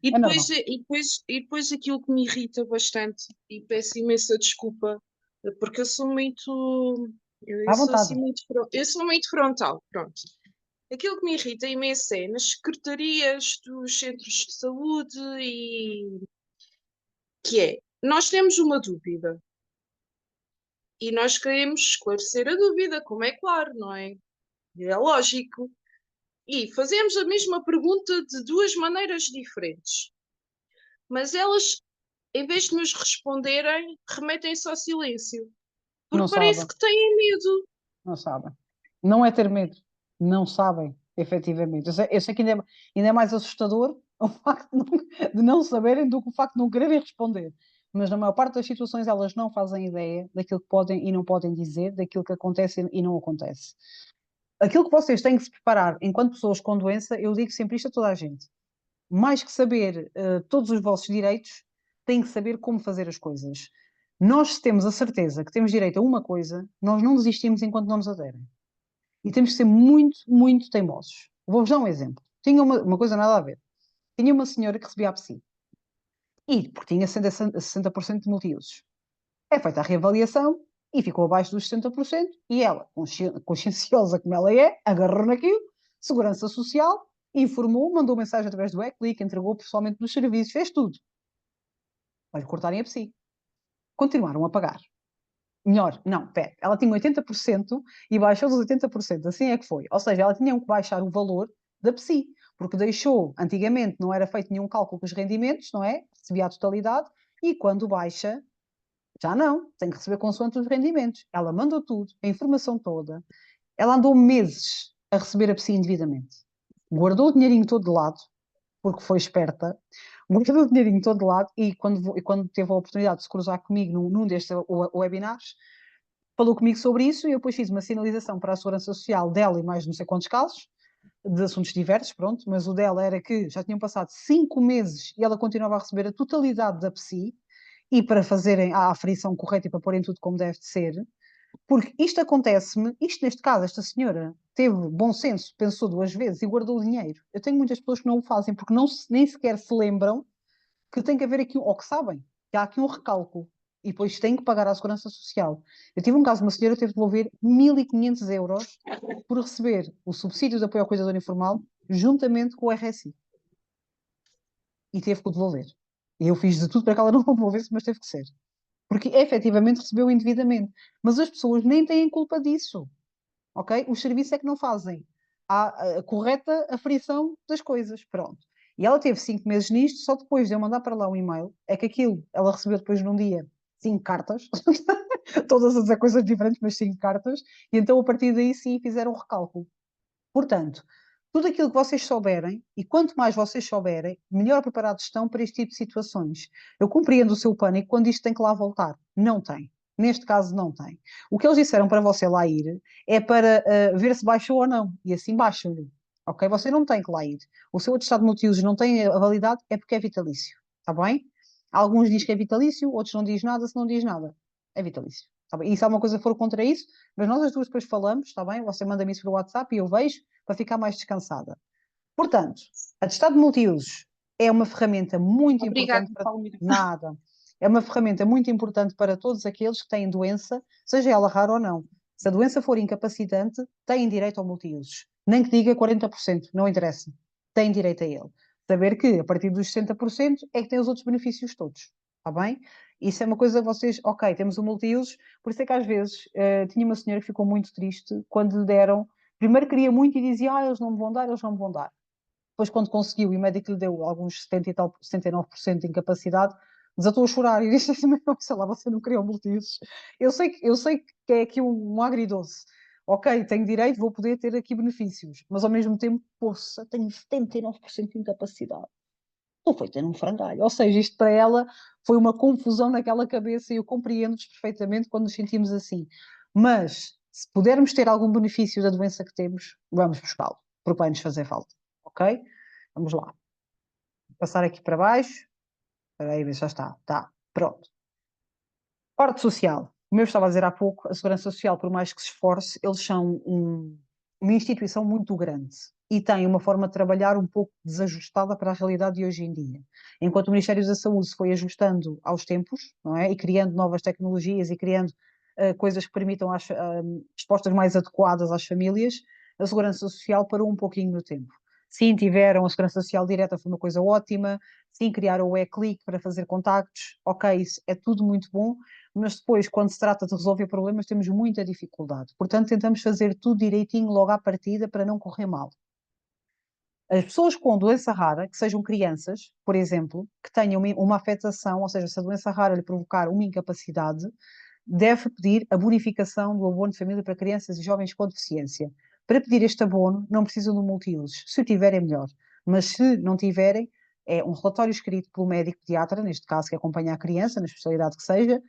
E É depois, normal. e depois aquilo que me irrita bastante, e peço imensa desculpa, porque eu sou muito. À Eu sou vontade. assim eu sou muito frontal, pronto. Aquilo que me irrita imenso é nas secretarias dos centros de saúde e que é, nós temos uma dúvida e nós queremos esclarecer a dúvida, como é claro, não é? É lógico. E fazemos a mesma pergunta de duas maneiras diferentes. Mas elas, em vez de nos responderem, remetem-se ao silêncio. Não Porque parece sabem. que têm medo. Não sabem. Não é ter medo. Não sabem, efetivamente. Eu sei que ainda é mais assustador o facto de não saberem do que o facto de não quererem responder. Mas na maior parte das situações elas não fazem ideia daquilo que podem e não podem dizer, daquilo que acontece e não acontece. Aquilo que vocês têm que se preparar enquanto pessoas com doença, eu digo sempre isto a toda a gente. Mais que saber todos os vossos direitos, têm que saber como fazer as coisas. Nós, se temos a certeza que temos direito a uma coisa, nós não desistimos enquanto não nos a derem. E temos que ser muito, muito teimosos. Vou-vos dar um exemplo. Tinha uma coisa nada a ver. Tinha uma senhora que recebia a PSI. E, porque tinha 60% de multiusos. É feita a reavaliação e ficou abaixo dos 60%. E ela, conscienciosa como ela é, agarrou naquilo, Segurança Social, informou, mandou mensagem através do e-click, entregou pessoalmente nos serviços, fez tudo. Para lhe cortarem a PSI. Continuaram a pagar. Melhor, não, pera, ela tinha 80% e baixou dos 80%, assim é que foi. Ou seja, ela tinha que baixar o valor da PSI, porque deixou, antigamente não era feito nenhum cálculo dos rendimentos, não é? Recebia a totalidade, e quando baixa, já não, tem que receber consoante os rendimentos. Ela mandou tudo, a informação toda. Ela andou meses a receber a PSI indevidamente. Guardou o dinheirinho todo de lado, porque foi esperta, guardou o dinheirinho todo de lado e quando teve a oportunidade de se cruzar comigo num destes webinars, falou comigo sobre isso e eu depois fiz uma sinalização para a Segurança Social dela e mais não sei quantos casos, de assuntos diversos, pronto, mas o dela era que já tinham passado 5 meses e ela continuava a receber a totalidade da PSI e para fazerem a aferição correta e para porem tudo como deve de ser, porque isto acontece-me, isto neste caso, esta senhora teve bom senso, pensou duas vezes e guardou o dinheiro. Eu tenho muitas pessoas que não o fazem porque nem sequer se lembram que tem que haver aqui, ou que sabem, que há aqui um recálculo e depois têm que pagar à Segurança Social. Eu tive um caso de uma senhora que teve de devolver 1.500 euros por receber o subsídio de apoio ao cuidador informal juntamente com o RSI. E teve que o devolver. E eu fiz de tudo para que ela não o devolvesse, mas teve que ser. Porque efetivamente recebeu indevidamente. Mas as pessoas nem têm culpa disso. Ok? Os serviços é que não fazem a correta aferição das coisas. Pronto. E ela teve 5 meses nisto, só depois de eu mandar para lá um e-mail, é que aquilo, ela recebeu depois num dia 5 cartas, todas a dizer coisas diferentes, mas 5 cartas, e então a partir daí sim fizeram um recálculo. Portanto, tudo aquilo que vocês souberem, e quanto mais vocês souberem, melhor preparados estão para este tipo de situações. Eu compreendo o seu pânico quando isto tem que lá voltar. Não tem. Neste caso, não tem. O que eles disseram para você lá ir é para ver se baixou ou não. E assim baixam-lhe. Ok? Você não tem que lá ir. O seu atestado de multiusos não tem a validade, é porque é vitalício. Está bem? Alguns dizem que é vitalício, outros não dizem nada. Se não diz nada, é vitalício. Tá bem? E se alguma coisa for contra isso, mas nós as duas depois falamos, está bem? Você manda-me isso pelo WhatsApp e eu vejo para ficar mais descansada. Portanto, atestado de multiusos é uma ferramenta muito Obrigada, importante para Palmira. nada. É uma ferramenta muito importante para todos aqueles que têm doença, seja ela rara ou não. Se a doença for incapacitante, têm direito ao multiusos. Nem que diga 40%, não interessa. Têm direito a ele. Saber que a partir dos 60% é que tem os outros benefícios todos. Está bem? Isso é uma coisa que vocês, ok, temos o multiusos, por isso é que às vezes tinha uma senhora que ficou muito triste quando lhe deram Primeiro queria muito e dizia, eles não me vão dar, eles não me vão dar. Depois, quando conseguiu, e o médico lhe deu alguns 70 e tal, 79% de incapacidade, desatou a chorar e disse assim, sei lá, você não criou multiusos. Eu sei que é aqui um agridoce. Ok, tenho direito, vou poder ter aqui benefícios, mas ao mesmo tempo, poxa, tenho 79% de incapacidade. Estou feita num frangalho. Ou seja, isto para ela foi uma confusão naquela cabeça e eu compreendo-nos perfeitamente quando nos sentimos assim. Mas, se pudermos ter algum benefício da doença que temos, vamos buscá-lo, porque vai nos fazer falta. Ok? Vamos lá. Vou passar aqui para baixo. Espera aí, já está. Tá, pronto. Parte social. Como eu estava a dizer há pouco, a Segurança Social, por mais que se esforce, eles são uma instituição muito grande e têm uma forma de trabalhar um pouco desajustada para a realidade de hoje em dia. Enquanto o Ministério da Saúde se foi ajustando aos tempos, não é? E criando novas tecnologias e criando coisas que permitam respostas mais adequadas às famílias, a Segurança Social parou um pouquinho no tempo. Sim, tiveram a Segurança Social direta, foi uma coisa ótima. Sim, criaram o e-click para fazer contactos. Ok, isso é tudo muito bom, mas depois, quando se trata de resolver problemas, temos muita dificuldade. Portanto, tentamos fazer tudo direitinho logo à partida para não correr mal. As pessoas com doença rara, que sejam crianças, por exemplo, que tenham uma afetação, ou seja, se a doença rara lhe provocar uma incapacidade, deve pedir a bonificação do abono de família para crianças e jovens com deficiência. Para pedir este abono, não precisam de um multiusos. Se o tiverem, melhor. Mas se não tiverem, é um relatório escrito pelo médico pediatra, neste caso, que acompanha a criança, na especialidade que seja,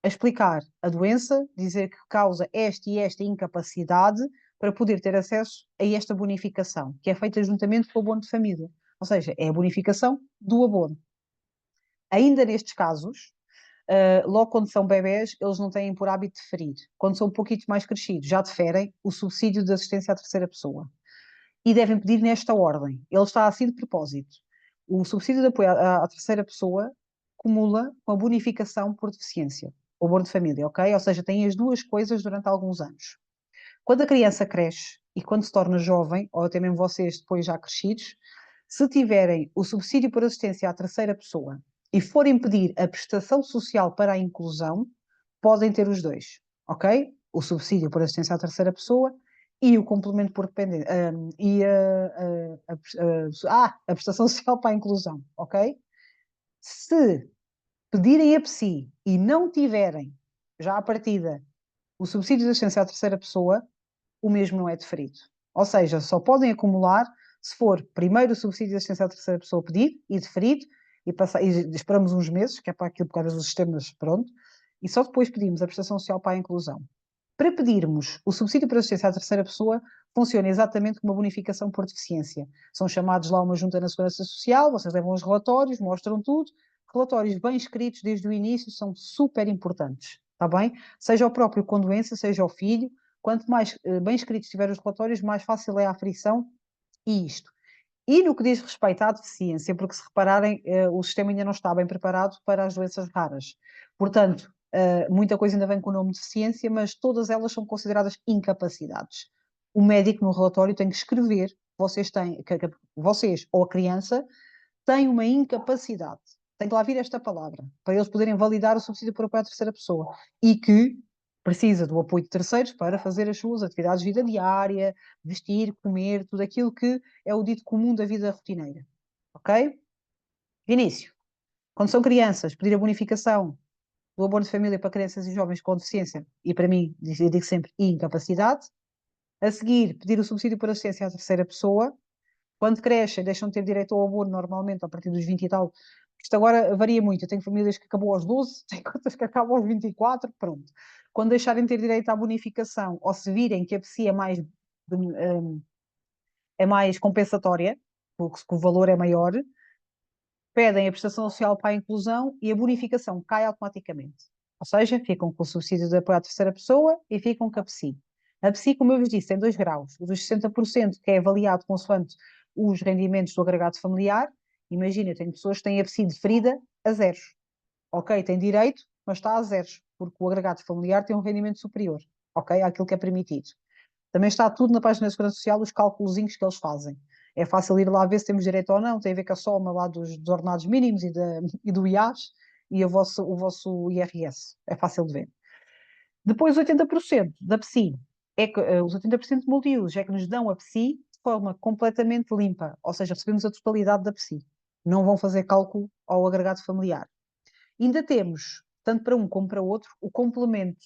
a explicar a doença, dizer que causa esta e esta incapacidade para poder ter acesso a esta bonificação, que é feita juntamente com o abono de família. Ou seja, é a bonificação do abono. Ainda nestes casos, logo quando são bebés, eles não têm por hábito de deferir. Quando são um pouquinho mais crescidos, já deferem o subsídio de assistência à terceira pessoa. E devem pedir nesta ordem. Ele está assim de propósito. O subsídio de apoio à terceira pessoa cumula com a bonificação por deficiência, o abono de família, ok? Ou seja, tem as duas coisas durante alguns anos. Quando a criança cresce e quando se torna jovem, ou até mesmo vocês depois já crescidos, se tiverem o subsídio por assistência à terceira pessoa e forem pedir a prestação social para a inclusão, podem ter os dois, ok? O subsídio por assistência à terceira pessoa e o complemento por dependência, e a prestação social para a inclusão, ok? Se pedirem a PSI e não tiverem, já à partida, o subsídio de assistência à terceira pessoa, o mesmo não é deferido. Ou seja, só podem acumular se for primeiro o subsídio de assistência à terceira pessoa pedido e deferido, e esperamos uns meses, que é para aquilo por causa dos sistemas, pronto, e só depois pedimos a prestação social para a inclusão. Para pedirmos o subsídio para assistência à terceira pessoa, funciona exatamente como uma bonificação por deficiência. São chamados lá uma junta na Segurança Social, vocês levam os relatórios, mostram tudo. Relatórios bem escritos desde o início são super importantes, está bem? Seja o próprio com doença, seja o filho. Quanto mais bem escritos tiver os relatórios, mais fácil é a aferição e isto. E no que diz respeito à deficiência, porque se repararem, o sistema ainda não está bem preparado para as doenças raras. Portanto, muita coisa ainda vem com o nome de deficiência, mas todas elas são consideradas incapacidades. O médico no relatório tem que escrever que vocês ou a criança têm uma incapacidade. Tem que lá vir esta palavra, para eles poderem validar o subsídio por apoio à terceira pessoa. E que precisa do apoio de terceiros para fazer as suas atividades de vida diária, vestir, comer, tudo aquilo que é o dito comum da vida rotineira. Ok? Início. Quando são crianças, pedir a bonificação do abono de família para crianças e jovens com deficiência, e para mim, eu digo sempre, incapacidade. A seguir, pedir o subsídio por assistência à terceira pessoa. Quando crescem, deixam de ter direito ao abono normalmente a partir dos 20 e tal. Isto agora varia muito. Eu tenho famílias que acabam aos 12, tenho outras que acabam aos 24, pronto. Quando deixarem de ter direito à bonificação, ou se virem que a PSI é mais compensatória, porque o valor é maior, pedem a prestação social para a inclusão e a bonificação cai automaticamente. Ou seja, ficam com o subsídio de apoio à terceira pessoa e ficam com a PSI. A PSI, como eu vos disse, tem 2 graus. O dos 60%, que é avaliado consoante os rendimentos do agregado familiar. Imagina, tem pessoas que têm a PSI deferida a zeros. Ok, tem direito, mas está a zeros, porque o agregado familiar tem um rendimento superior, ok, àquilo que é permitido. Também está tudo na página da Segurança Social, os cálculozinhos que eles fazem. É fácil ir lá ver se temos direito ou não, tem a ver com a soma lá dos ordenados mínimos e do IAS e o vosso IRS. É fácil de ver. Depois, 80% da PSI é que os 80% de multiusos é que nos dão a PSI de forma completamente limpa, ou seja, recebemos a totalidade da PSI. Não vão fazer cálculo ao agregado familiar. Ainda temos, tanto para um como para outro, o complemento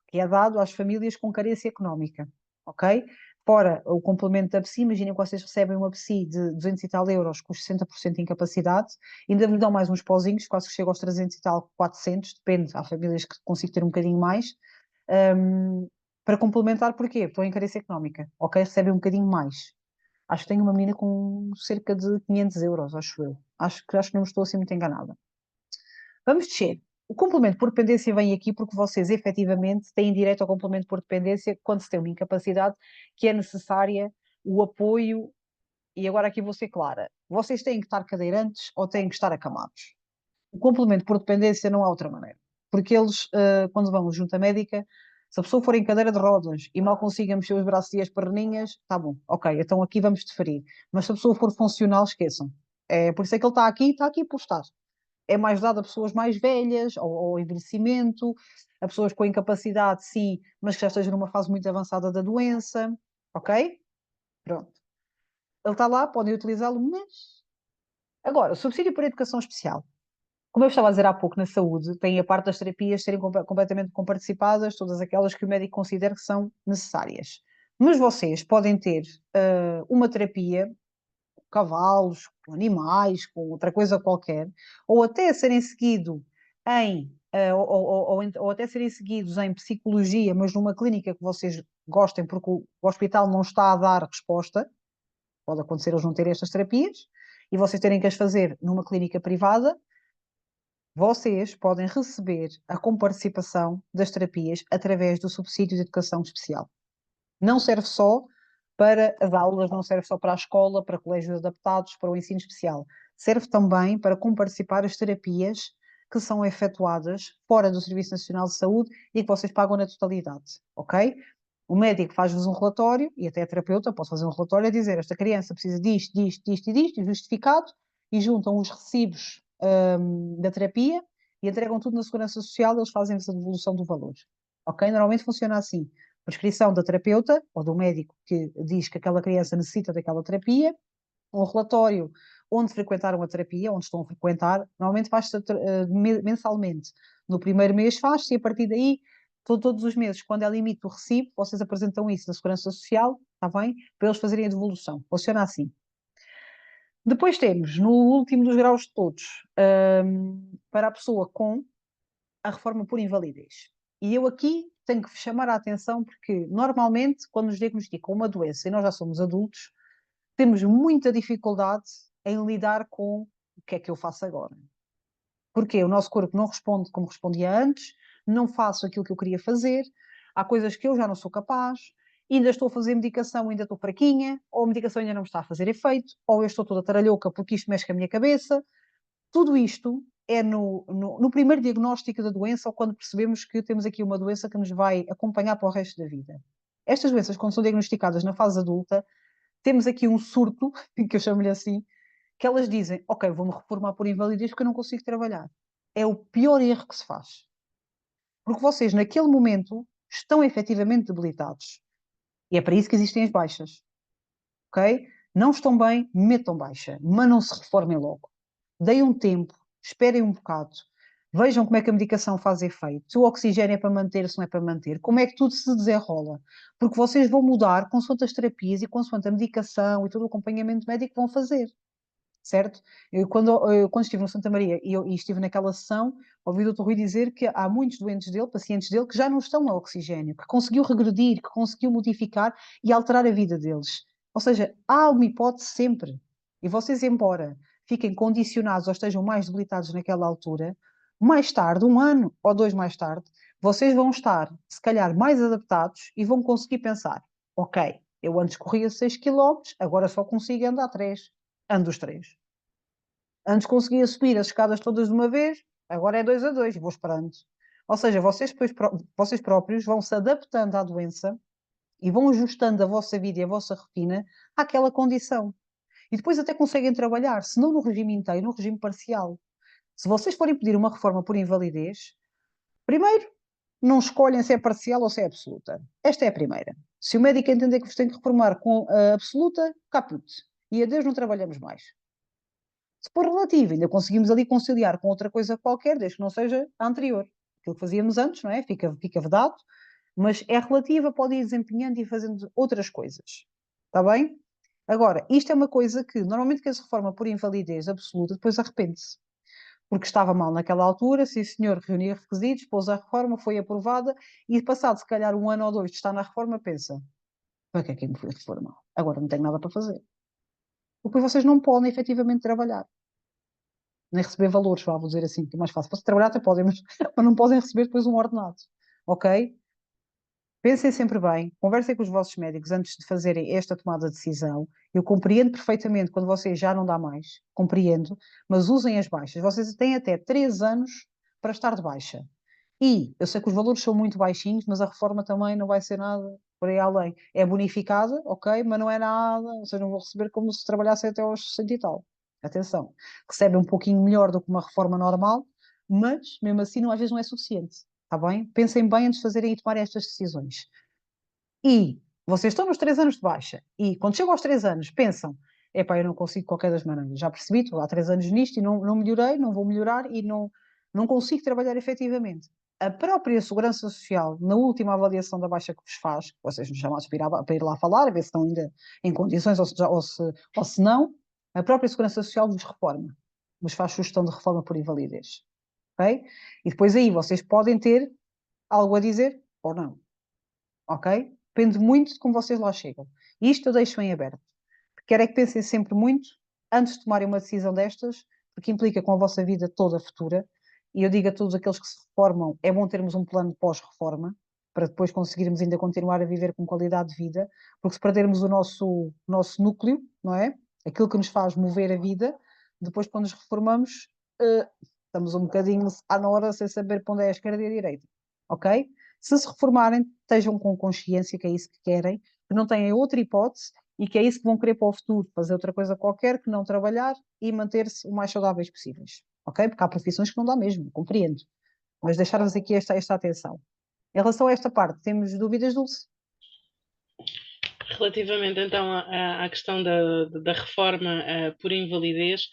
que é dado às famílias com carência económica, ok? Fora o complemento da PSI, imaginem que vocês recebem uma PSI de 200 e tal euros com 60% de incapacidade, ainda vos dão mais uns pozinhos, quase que chega aos 300 e tal, 400, depende, há famílias que consigam ter um bocadinho mais, para complementar, porquê? Estão em carência económica, ok? Recebem um bocadinho mais. Acho que tenho uma menina com cerca de 500 euros, acho eu. Acho que não estou assim muito enganada. Vamos descer. O complemento por dependência vem aqui porque vocês efetivamente têm direito ao complemento por dependência quando se tem uma incapacidade que é necessária o apoio, e agora aqui vou ser clara, vocês têm que estar cadeirantes ou têm que estar acamados. O complemento por dependência não há outra maneira, porque eles, quando vão junto à médica, se a pessoa for em cadeira de rodas e mal consiga mexer os braços e as perninhas, tá bom, ok, então aqui vamos deferir. Mas se a pessoa for funcional, esqueçam. É, por isso é que ele está aqui por estar. É mais dado a pessoas mais velhas, ao envelhecimento, a pessoas com incapacidade, sim, mas que já estejam numa fase muito avançada da doença, ok? Pronto. Ele está lá, podem utilizá-lo, mas... Agora, o subsídio por educação especial. Como eu estava a dizer há pouco, na saúde, tem a parte das terapias serem completamente comparticipadas, todas aquelas que o médico considera que são necessárias. Mas vocês podem ter uma terapia com cavalos, com animais, com outra coisa qualquer, ou até serem seguidos ou até serem seguidos em psicologia, mas numa clínica que vocês gostem, porque o hospital não está a dar resposta, pode acontecer eles não terem estas terapias, e vocês terem que as fazer numa clínica privada, vocês podem receber a comparticipação das terapias através do subsídio de educação especial. Não serve só para as aulas, não serve só para a escola, para colégios adaptados, para o ensino especial. Serve também para comparticipar as terapias que são efetuadas fora do Serviço Nacional de Saúde e que vocês pagam na totalidade, ok? O médico faz-vos um relatório, e até a terapeuta pode fazer um relatório a dizer esta criança precisa disto, disto, disto e disto, justificado, e juntam os recibos da terapia e entregam tudo na Segurança Social, eles fazem essa devolução do valor. Ok? Normalmente funciona assim. Prescrição da terapeuta ou do médico que diz que aquela criança necessita daquela terapia, um relatório onde frequentaram a terapia, onde estão a frequentar, normalmente faz-se mensalmente. No primeiro mês faz-se e a partir daí, todos os meses, quando é limite o recibo, vocês apresentam isso na Segurança Social, está bem? Para eles fazerem a devolução. Funciona assim. Depois temos, no último dos graus de todos, para a pessoa com a reforma por invalidez. E eu aqui tenho que chamar a atenção porque, normalmente, quando nos diagnosticam uma doença e nós já somos adultos, temos muita dificuldade em lidar com o que é que eu faço agora. Porque o nosso corpo não responde como respondia antes, não faço aquilo que eu queria fazer, há coisas que eu já não sou capaz, ainda estou a fazer medicação, ainda estou fraquinha, ou a medicação ainda não me está a fazer efeito, ou eu estou toda taralhoca porque isto mexe com a minha cabeça. Tudo isto é no primeiro diagnóstico da doença ou quando percebemos que temos aqui uma doença que nos vai acompanhar para o resto da vida. Estas doenças, quando são diagnosticadas na fase adulta, temos aqui um surto, que eu chamo-lhe assim, que elas dizem, ok, vou-me reformar por invalidez porque eu não consigo trabalhar. É o pior erro que se faz. Porque vocês, naquele momento, estão efetivamente debilitados. E é para isso que existem as baixas. Ok? Não estão bem, metam baixa, mas não se reformem logo. Deem um tempo, esperem um bocado, vejam como é que a medicação faz efeito, se o oxigênio é para manter, se não é para manter, como é que tudo se desenrola. Porque vocês vão mudar consoante as terapias e consoante a medicação e todo o acompanhamento médico que vão fazer. Certo? Quando estive no Santa Maria e estive naquela sessão, ouvi o Dr. Rui dizer que há muitos doentes dele, pacientes dele, que já não estão a oxigênio, que conseguiu regredir, que conseguiu modificar e alterar a vida deles. Ou seja, há uma hipótese sempre. E vocês, embora fiquem condicionados ou estejam mais debilitados naquela altura, mais tarde, um ano ou dois mais tarde, vocês vão estar, se calhar, mais adaptados e vão conseguir pensar: ok, eu antes corria 6 km, agora só consigo andar 3. Ando os 3. Antes conseguia subir as escadas todas de uma vez, agora é 2 a 2 e vou esperando. Ou seja, vocês próprios vão se adaptando à doença e vão ajustando a vossa vida e a vossa rotina àquela condição. E depois até conseguem trabalhar, se não no regime inteiro, no regime parcial. Se vocês forem pedir uma reforma por invalidez, primeiro, não escolhem se é parcial ou se é absoluta. Esta é a primeira. Se o médico entender que vos tem que reformar com a absoluta, caput. E adeus, não trabalhamos mais. Se for relativo, ainda conseguimos ali conciliar com outra coisa qualquer, desde que não seja a anterior. Aquilo que fazíamos antes, não é? Fica vedado, mas é relativa, pode ir desempenhando e fazendo outras coisas. Está bem? Agora, isto é uma coisa que, normalmente, quem se reforma por invalidez absoluta, depois arrepende-se. Porque estava mal naquela altura, sim senhor, reunia requisitos, pôs a reforma, foi aprovada, e passado, se calhar, 1 ano ou 2 de estar na reforma, pensa, para que é que eu me fui reformar? Agora não tenho nada para fazer. Porque vocês não podem, efetivamente, trabalhar. Nem receber valores, vou dizer assim, que é mais fácil. Para trabalhar até podem, mas não podem receber depois um ordenado. Ok? Pensem sempre bem, conversem com os vossos médicos antes de fazerem esta tomada de decisão. Eu compreendo perfeitamente quando vocês já não dá mais, compreendo, mas usem as baixas. Vocês têm até 3 anos para estar de baixa. E eu sei que os valores são muito baixinhos, mas a reforma também não vai ser nada por aí além. É bonificada, ok, mas não é nada, vocês não vão receber como se trabalhassem até aos 60 e tal. Atenção, recebem um pouquinho melhor do que uma reforma normal, mas mesmo assim às vezes não é suficiente. Está bem? Pensem bem antes de fazerem e tomarem estas decisões. E vocês estão nos 3 anos de baixa, e quando chegam aos 3 anos, pensam: epá, eu não consigo de qualquer das maneiras, já percebi, estou há 3 anos nisto e não melhorei, não vou melhorar e não consigo trabalhar efetivamente. A própria Segurança Social, na última avaliação da baixa que vos faz, vocês nos chamados para ir lá falar, a ver se estão ainda em condições ou se não, a própria Segurança Social vos reforma, vos faz sugestão de reforma por invalidez. Ok? E depois aí vocês podem ter algo a dizer ou não. Ok? Depende muito de como vocês lá chegam. Isto eu deixo em aberto. Quero é que pensem sempre muito antes de tomarem uma decisão destas, porque implica com a vossa vida toda futura. E eu digo a todos aqueles que se reformam, é bom termos um plano pós-reforma, para depois conseguirmos ainda continuar a viver com qualidade de vida, porque se perdermos o nosso núcleo, não é? Aquilo que nos faz mover a vida, depois quando nos reformamos, estamos um bocadinho à hora sem saber para onde é a esquerda e a direita. Ok? Se reformarem, estejam com consciência que é isso que querem, que não têm outra hipótese e que é isso que vão querer para o futuro, fazer outra coisa qualquer que não trabalhar e manter-se o mais saudáveis possíveis. Ok? Porque há profissões que não dá mesmo, compreendo. Mas deixar-vos aqui esta atenção. Em relação a esta parte, temos dúvidas, Dulce? Relativamente então à questão da reforma por invalidez,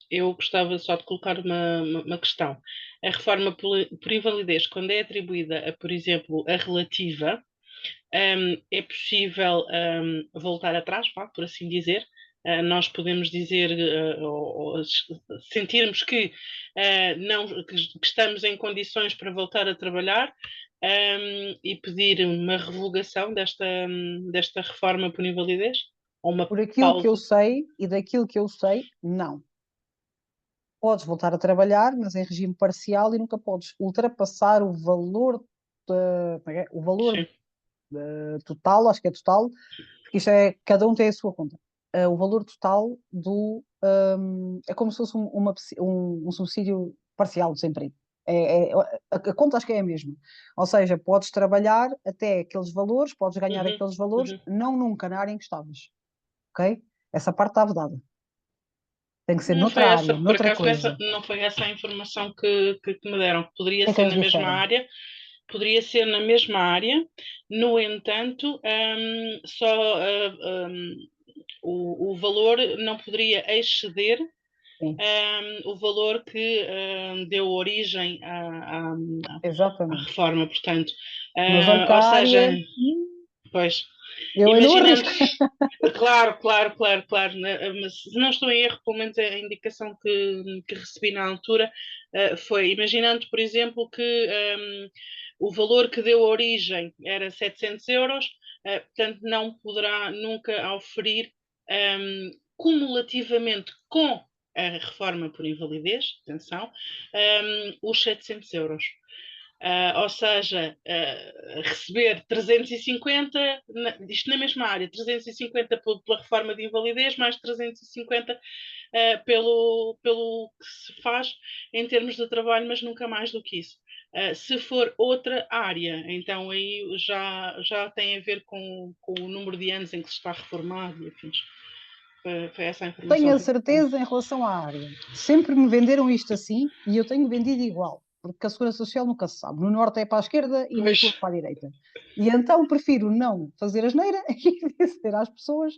eu gostava só de colocar uma questão. A reforma por invalidez, quando é atribuída a, por exemplo, a relativa, é possível voltar atrás, por assim dizer. Nós podemos dizer ou sentirmos que, que estamos em condições para voltar a trabalhar e pedir uma revogação desta reforma por invalidez ou uma Por aquilo que eu pausa. sei e daquilo que eu sei, não. Podes voltar a trabalhar, mas em regime parcial e nunca podes ultrapassar o valor, o valor Sim. total, acho que é total, porque isto é, cada um tem a sua conta. O valor total é como se fosse um subsídio parcial de desemprego. A conta acho que é a mesma. Ou seja, podes trabalhar até aqueles valores, podes ganhar Uhum, aqueles valores, uhum. não nunca na área em que estavas. Ok? Essa parte está vedada. Tem que ser Não noutra foi essa, área, por noutra acaso, coisa. não foi essa a informação que me deram, que O poderia que é que ser eles na mesma disseram? área, poderia ser na mesma área, no entanto, só o valor não poderia exceder Sim, o valor que deu origem à exatamente. reforma, portanto. Mas olha que Ou a seja, área, pois, eu não imaginando. arrisco. Claro, claro, claro, claro, né? Mas se não estou em erro, pelo menos a indicação que recebi na altura foi, imaginando, por exemplo, que o valor que deu origem era 700 euros, portanto não poderá nunca oferir cumulativamente com a reforma por invalidez, atenção, os 700 euros. Ou seja, receber 350, isto na mesma área, 350 pela reforma de invalidez, mais 350 pelo que se faz em termos de trabalho, mas nunca mais do que isso. Se for outra área, então aí já tem a ver com o número de anos em que se está reformado, enfim. Foi essa a informação Tenho a que eu tenho. certeza em relação à área. Sempre me venderam isto assim e eu tenho vendido igual. porque a Segurança Social nunca se sabe. No Norte é para a esquerda e no Pois. Sul para a direita. E então prefiro não fazer asneira e dizer às pessoas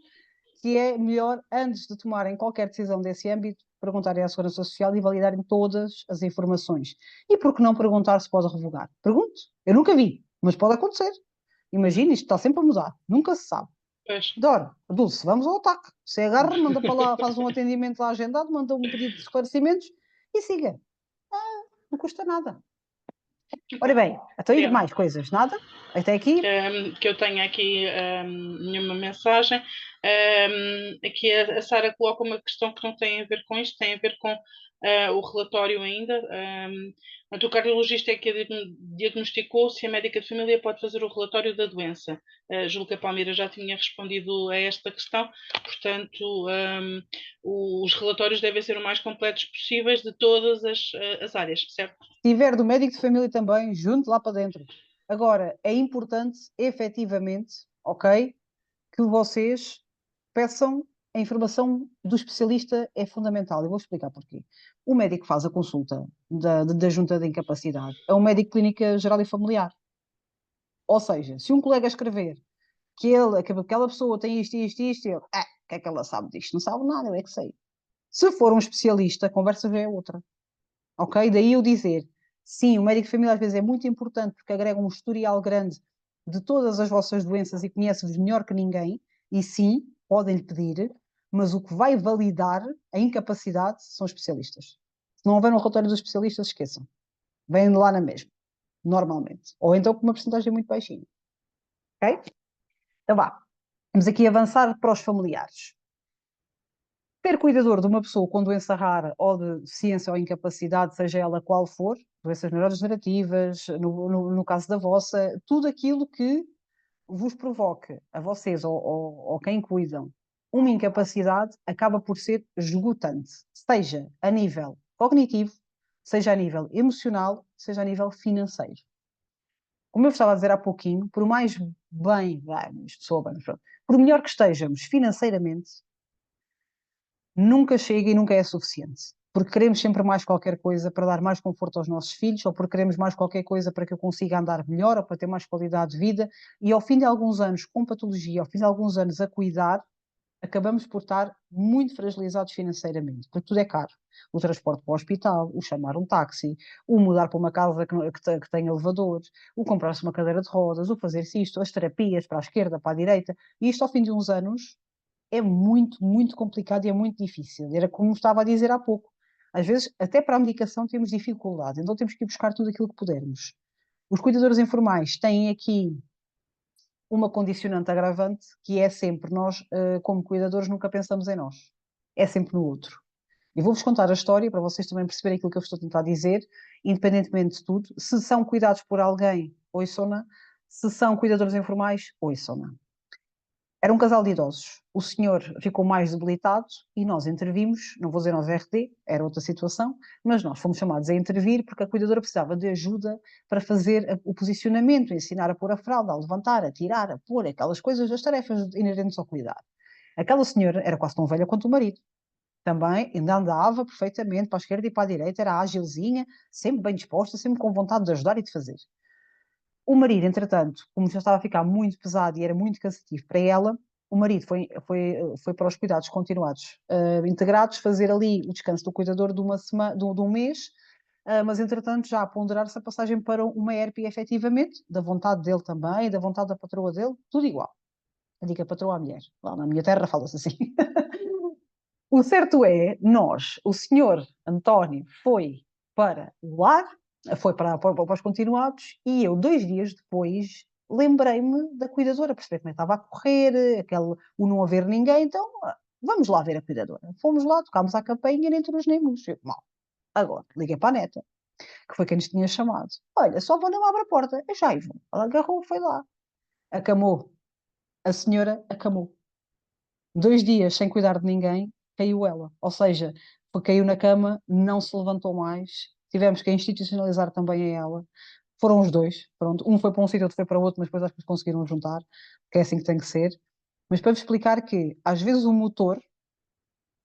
que é melhor, antes de tomarem qualquer decisão desse âmbito, perguntarem à Segurança Social e validarem todas as informações. E por que não perguntar se pode revogar? Pergunte. Eu nunca vi, mas pode acontecer. Imagina, isto está sempre a mudar. Nunca se sabe. Pois. Dulce, vamos ao ataque. Você agarra, manda para lá, faz um atendimento lá agendado, manda um pedido de esclarecimentos e siga. Não custa nada. Ora bem, então e mais coisas? Nada? Até aqui? Que eu tenho aqui nenhuma mensagem. Aqui a Sara coloca uma questão que não tem a ver com isto, tem a ver com o relatório ainda. O cardiologista é que diagnosticou se a médica de família pode fazer o relatório da doença. Julgo que a Palmeira já tinha respondido a esta questão, portanto, os relatórios devem ser o mais completos possíveis de todas as áreas, certo? Se tiver do médico de família também, junto lá para dentro. Agora, é importante, efetivamente, ok, que vocês peçam a informação do especialista, é fundamental. Eu vou explicar porquê. O médico que faz a consulta da junta de incapacidade é um médico de clínica geral e familiar. Ou seja, se um colega escrever que aquela pessoa tem isto, isto, isto, o que é que ela sabe disto? Não sabe nada, eu é que sei. Se for um especialista, a conversa já é outra. Ok? Daí eu dizer, sim, o médico de família às vezes é muito importante porque agrega um historial grande de todas as vossas doenças e conhece-vos melhor que ninguém, e sim, podem-lhe pedir, mas o que vai validar a incapacidade são especialistas. Se não houver um relatório dos especialistas, esqueçam. Vêm lá na mesma, normalmente. Ou então com uma porcentagem muito baixinha. Ok? Então vá. Vamos aqui avançar para os familiares. Ter cuidador de uma pessoa com doença rara ou de deficiência ou incapacidade, seja ela qual for, doenças neurodegenerativas, no caso da vossa, tudo aquilo que vos provoque, a vocês ou quem cuidam, uma incapacidade, acaba por ser esgotante, seja a nível cognitivo, seja a nível emocional, seja a nível financeiro. Como eu estava a dizer há pouquinho, por mais bem, por melhor que estejamos financeiramente, nunca chega e nunca é suficiente. Porque queremos sempre mais qualquer coisa para dar mais conforto aos nossos filhos, ou porque queremos mais qualquer coisa para que eu consiga andar melhor, ou para ter mais qualidade de vida, e ao fim de alguns anos com patologia, ao fim de alguns anos a cuidar, acabamos por estar muito fragilizados financeiramente, porque tudo é caro. O transporte para o hospital, o chamar um táxi, o mudar para uma casa que tem elevadores, o comprar-se uma cadeira de rodas, o fazer-se isto, as terapias para a esquerda, para a direita, e isto ao fim de uns anos é muito, muito complicado e é muito difícil. Era como estava a dizer há pouco. Às vezes, até para a medicação temos dificuldade, então temos que ir buscar tudo aquilo que pudermos. Os cuidadores informais têm aqui uma condicionante agravante, que é sempre nós, como cuidadores, nunca pensamos em nós. É sempre no outro. E vou-vos contar a história para vocês também perceberem aquilo que eu estou a tentar dizer, independentemente de tudo. Se são cuidados por alguém, ouçam-na. Se são cuidadores informais, ouçam-na. Era um casal de idosos. O senhor ficou mais debilitado e nós intervimos, não vou dizer nós RD, era outra situação, mas nós fomos chamados a intervir porque a cuidadora precisava de ajuda para fazer o posicionamento, ensinar a pôr a fralda, a levantar, a tirar, a pôr, aquelas coisas, as tarefas inerentes ao cuidar. Aquela senhora era quase tão velha quanto o marido. Também ainda andava perfeitamente para a esquerda e para a direita, era ágilzinha, sempre bem disposta, sempre com vontade de ajudar e de fazer. O marido, entretanto, como já estava a ficar muito pesado e era muito cansativo para ela, o marido foi para os cuidados continuados integrados, fazer ali o descanso do cuidador de uma semana, de um mês, mas entretanto já a ponderar-se a passagem para uma ERP efetivamente, da vontade dele também, da vontade da patroa dele, tudo igual. Eu digo a patroa à mulher. Lá na minha terra fala-se assim. O certo é, o senhor António foi para o lar, para os continuados, e eu, 2 dias depois, lembrei-me da cuidadora, perceber como é que estava a correr, o não haver ninguém, então vamos lá ver a cuidadora. Fomos lá, tocámos à campainha, nem todos nem mus. Mal. Agora, liguei para a neta, que foi quem nos tinha chamado. Olha, só vou não abre a porta. Eu já vou. Ela agarrou, foi lá. Acamou. A senhora acamou. 2 dias sem cuidar de ninguém, caiu ela. Ou seja, caiu na cama, não se levantou mais. Tivemos que institucionalizar também a ela. Foram os dois. Pronto. Um foi para um sítio, outro foi para outro, mas depois acho que conseguiram juntar, que é assim que tem que ser. Mas para vos explicar que, às vezes, o motor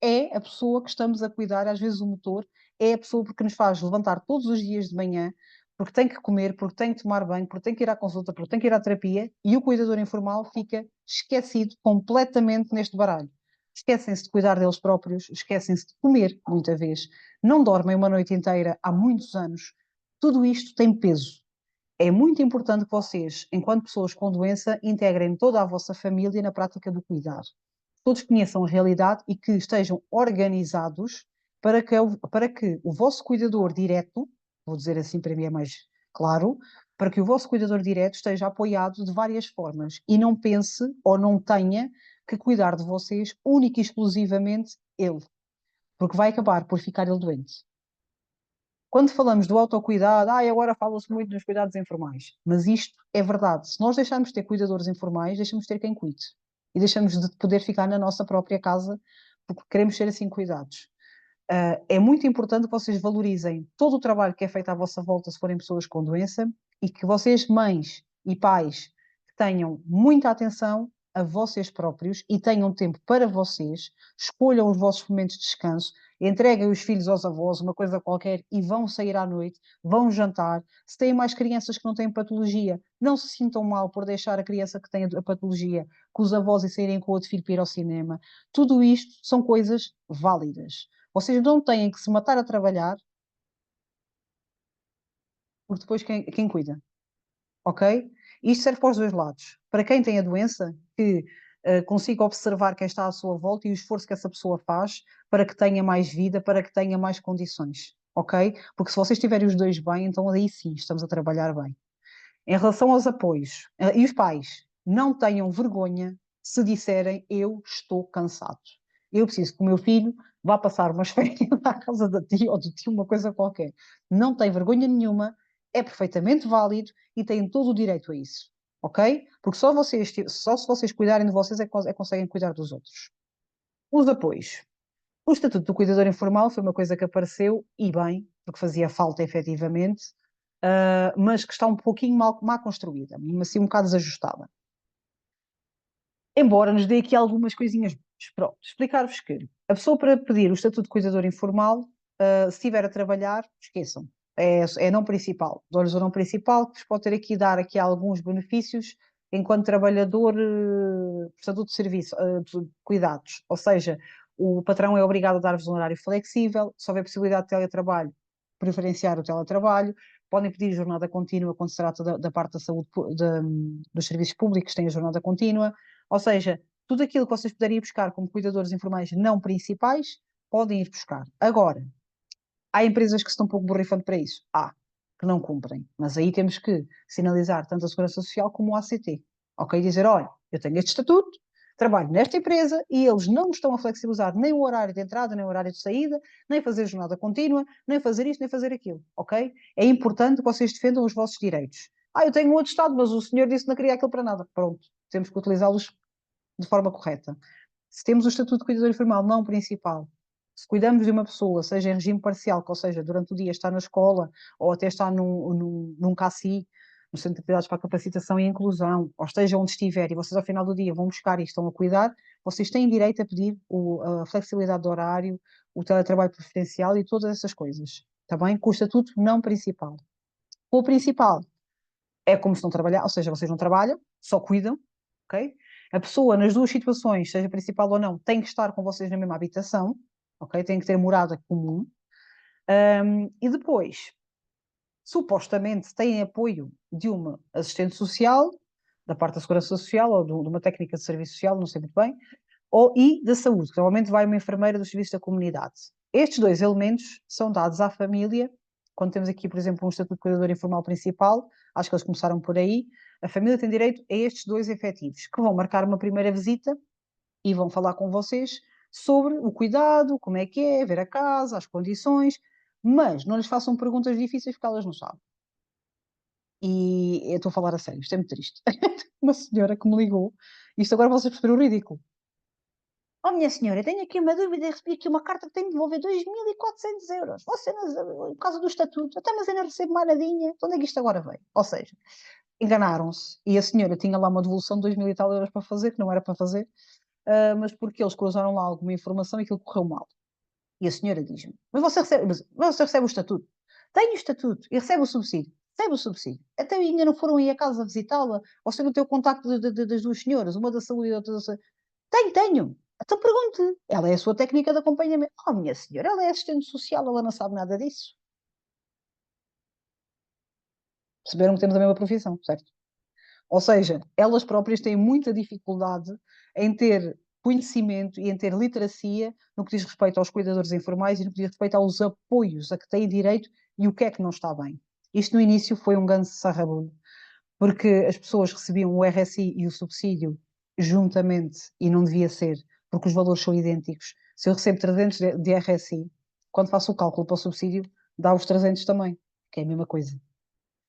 é a pessoa que estamos a cuidar, às vezes o motor, é a pessoa que nos faz levantar todos os dias de manhã, porque tem que comer, porque tem que tomar banho, porque tem que ir à consulta, porque tem que ir à terapia, e o cuidador informal fica esquecido completamente neste baralho. Esquecem-se de cuidar deles próprios, esquecem-se de comer, muita vez. Não dormem uma noite inteira há muitos anos. Tudo isto tem peso. É muito importante que vocês, enquanto pessoas com doença, integrem toda a vossa família na prática do cuidar. Todos conheçam a realidade e que estejam organizados para que o vosso cuidador direto, vou dizer assim para mim é mais claro, para que o vosso cuidador direto esteja apoiado de várias formas e não pense ou não tenha que cuidar de vocês única e exclusivamente ele, porque vai acabar por ficar ele doente. Quando falamos do autocuidado, agora fala-se muito nos cuidados informais, mas isto é verdade. Se nós deixarmos de ter cuidadores informais, deixamos de ter quem cuide. E deixamos de poder ficar na nossa própria casa porque queremos ser assim cuidados. É muito importante que vocês valorizem todo o trabalho que é feito à vossa volta se forem pessoas com doença e que vocês, mães e pais, tenham muita atenção a vocês próprios e tenham tempo para vocês, escolham os vossos momentos de descanso, entreguem os filhos aos avós, uma coisa qualquer, e vão sair à noite, vão jantar. Se têm mais crianças que não têm patologia, não se sintam mal por deixar a criança que tem a patologia com os avós e saírem com o outro filho para ir ao cinema. Tudo isto são coisas válidas. Vocês não têm que se matar a trabalhar, porque depois quem cuida, ok? Isto serve para os dois lados. Para quem tem a doença, que consiga observar quem está à sua volta e o esforço que essa pessoa faz para que tenha mais vida, para que tenha mais condições, ok? Porque se vocês tiverem os dois bem, então aí sim estamos a trabalhar bem. Em relação aos apoios, e os pais, não tenham vergonha se disserem eu estou cansado. Eu preciso que o meu filho vá passar umas férias à casa da tia ou do tio, uma coisa qualquer. Não tem vergonha nenhuma, é perfeitamente válido e têm todo o direito a isso. Ok? Porque só se vocês cuidarem de vocês é que conseguem cuidar dos outros. Os apoios. O Estatuto do Cuidador Informal foi uma coisa que apareceu, e bem, porque fazia falta efetivamente, mas que está um pouquinho mal construída, assim um bocado desajustada. Embora nos dê aqui algumas coisinhas boas. Pronto, explicar-vos que a pessoa para pedir o Estatuto de Cuidador Informal, se estiver a trabalhar, esqueçam, é não principal. Dou-lhes o não principal, que vos pode ter aqui, dar aqui alguns benefícios enquanto trabalhador, prestador de serviço, de cuidados. Ou seja, o patrão é obrigado a dar-vos um horário flexível, se houver possibilidade de teletrabalho, preferenciar o teletrabalho, podem pedir jornada contínua quando se trata da parte da saúde, dos serviços públicos, têm a jornada contínua, ou seja, tudo aquilo que vocês poderiam ir buscar como cuidadores informais não principais, podem ir buscar. Agora, há empresas que estão um pouco borrifando para isso? Há, que não cumprem. Mas aí temos que sinalizar tanto a Segurança Social como o ACT. Ok? Dizer, olha, eu tenho este estatuto, trabalho nesta empresa e eles não estão a flexibilizar nem o horário de entrada, nem o horário de saída, nem fazer jornada contínua, nem fazer isto, nem fazer aquilo. Ok? É importante que vocês defendam os vossos direitos. Eu tenho um outro estado, mas o senhor disse que não queria aquilo para nada. Pronto, temos que utilizá-los de forma correta. Se temos o Estatuto de Cuidador Informal não principal, se cuidamos de uma pessoa, seja em regime parcial, que, ou seja, durante o dia está na escola, ou até está num CACI, no Centro de Atividades para a Capacitação e Inclusão, ou esteja onde estiver, e vocês ao final do dia vão buscar e estão a cuidar, vocês têm direito a pedir a flexibilidade do horário, o teletrabalho preferencial e todas essas coisas. Está bem? Com o Estatuto não principal. Com o principal, é como se não trabalhar, ou seja, vocês não trabalham, só cuidam, ok? A pessoa, nas duas situações, seja principal ou não, tem que estar com vocês na mesma habitação, ok? Tem que ter morada comum. E depois, supostamente, têm apoio de uma assistente social, da parte da Segurança Social, ou de uma técnica de serviço social, não sei muito bem, e da saúde, que normalmente vai uma enfermeira do serviço da comunidade. Estes dois elementos são dados à família. Quando temos aqui, por exemplo, um Estatuto de Cuidador Informal Principal, acho que eles começaram por aí, a família tem direito a estes dois efetivos, que vão marcar uma primeira visita e vão falar com vocês sobre o cuidado, como é que é, ver a casa, as condições, mas não lhes façam perguntas difíceis porque elas não sabem. E eu estou a falar a sério, isto é muito triste. Uma senhora que me ligou, isto agora vocês perceberam o ridículo. Oh, minha senhora, tenho aqui uma dúvida e recebi aqui uma carta que tenho de devolver 2.400 euros. Você, por causa do estatuto, até mas ainda recebo uma nadinha. De onde é que isto agora veio? Ou seja, enganaram-se. E a senhora tinha lá uma devolução de 2.000 e tal euros para fazer, que não era para fazer. mas porque eles cruzaram lá alguma informação e aquilo correu mal. E a senhora diz-me, mas você recebe o estatuto? Tenho o estatuto e recebe o subsídio. Recebe o subsídio. Até ainda não foram aí a casa visitá-la? Você não tem o contacto das duas senhoras, uma da saúde e a outra da saúde? Tenho. Então pergunte. Ela é a sua técnica de acompanhamento. Oh, minha senhora, ela é assistente social, ela não sabe nada disso. Perceberam que temos a mesma profissão, certo? Ou seja, elas próprias têm muita dificuldade em ter conhecimento e em ter literacia no que diz respeito aos cuidadores informais e no que diz respeito aos apoios a que têm direito e o que é que não está bem. Isto no início foi um grande sarrabulho, porque as pessoas recebiam o RSI e o subsídio juntamente e não devia ser, porque os valores são idênticos. Se eu recebo 300 de RSI, quando faço o cálculo para o subsídio, dá os 300 também, que é a mesma coisa.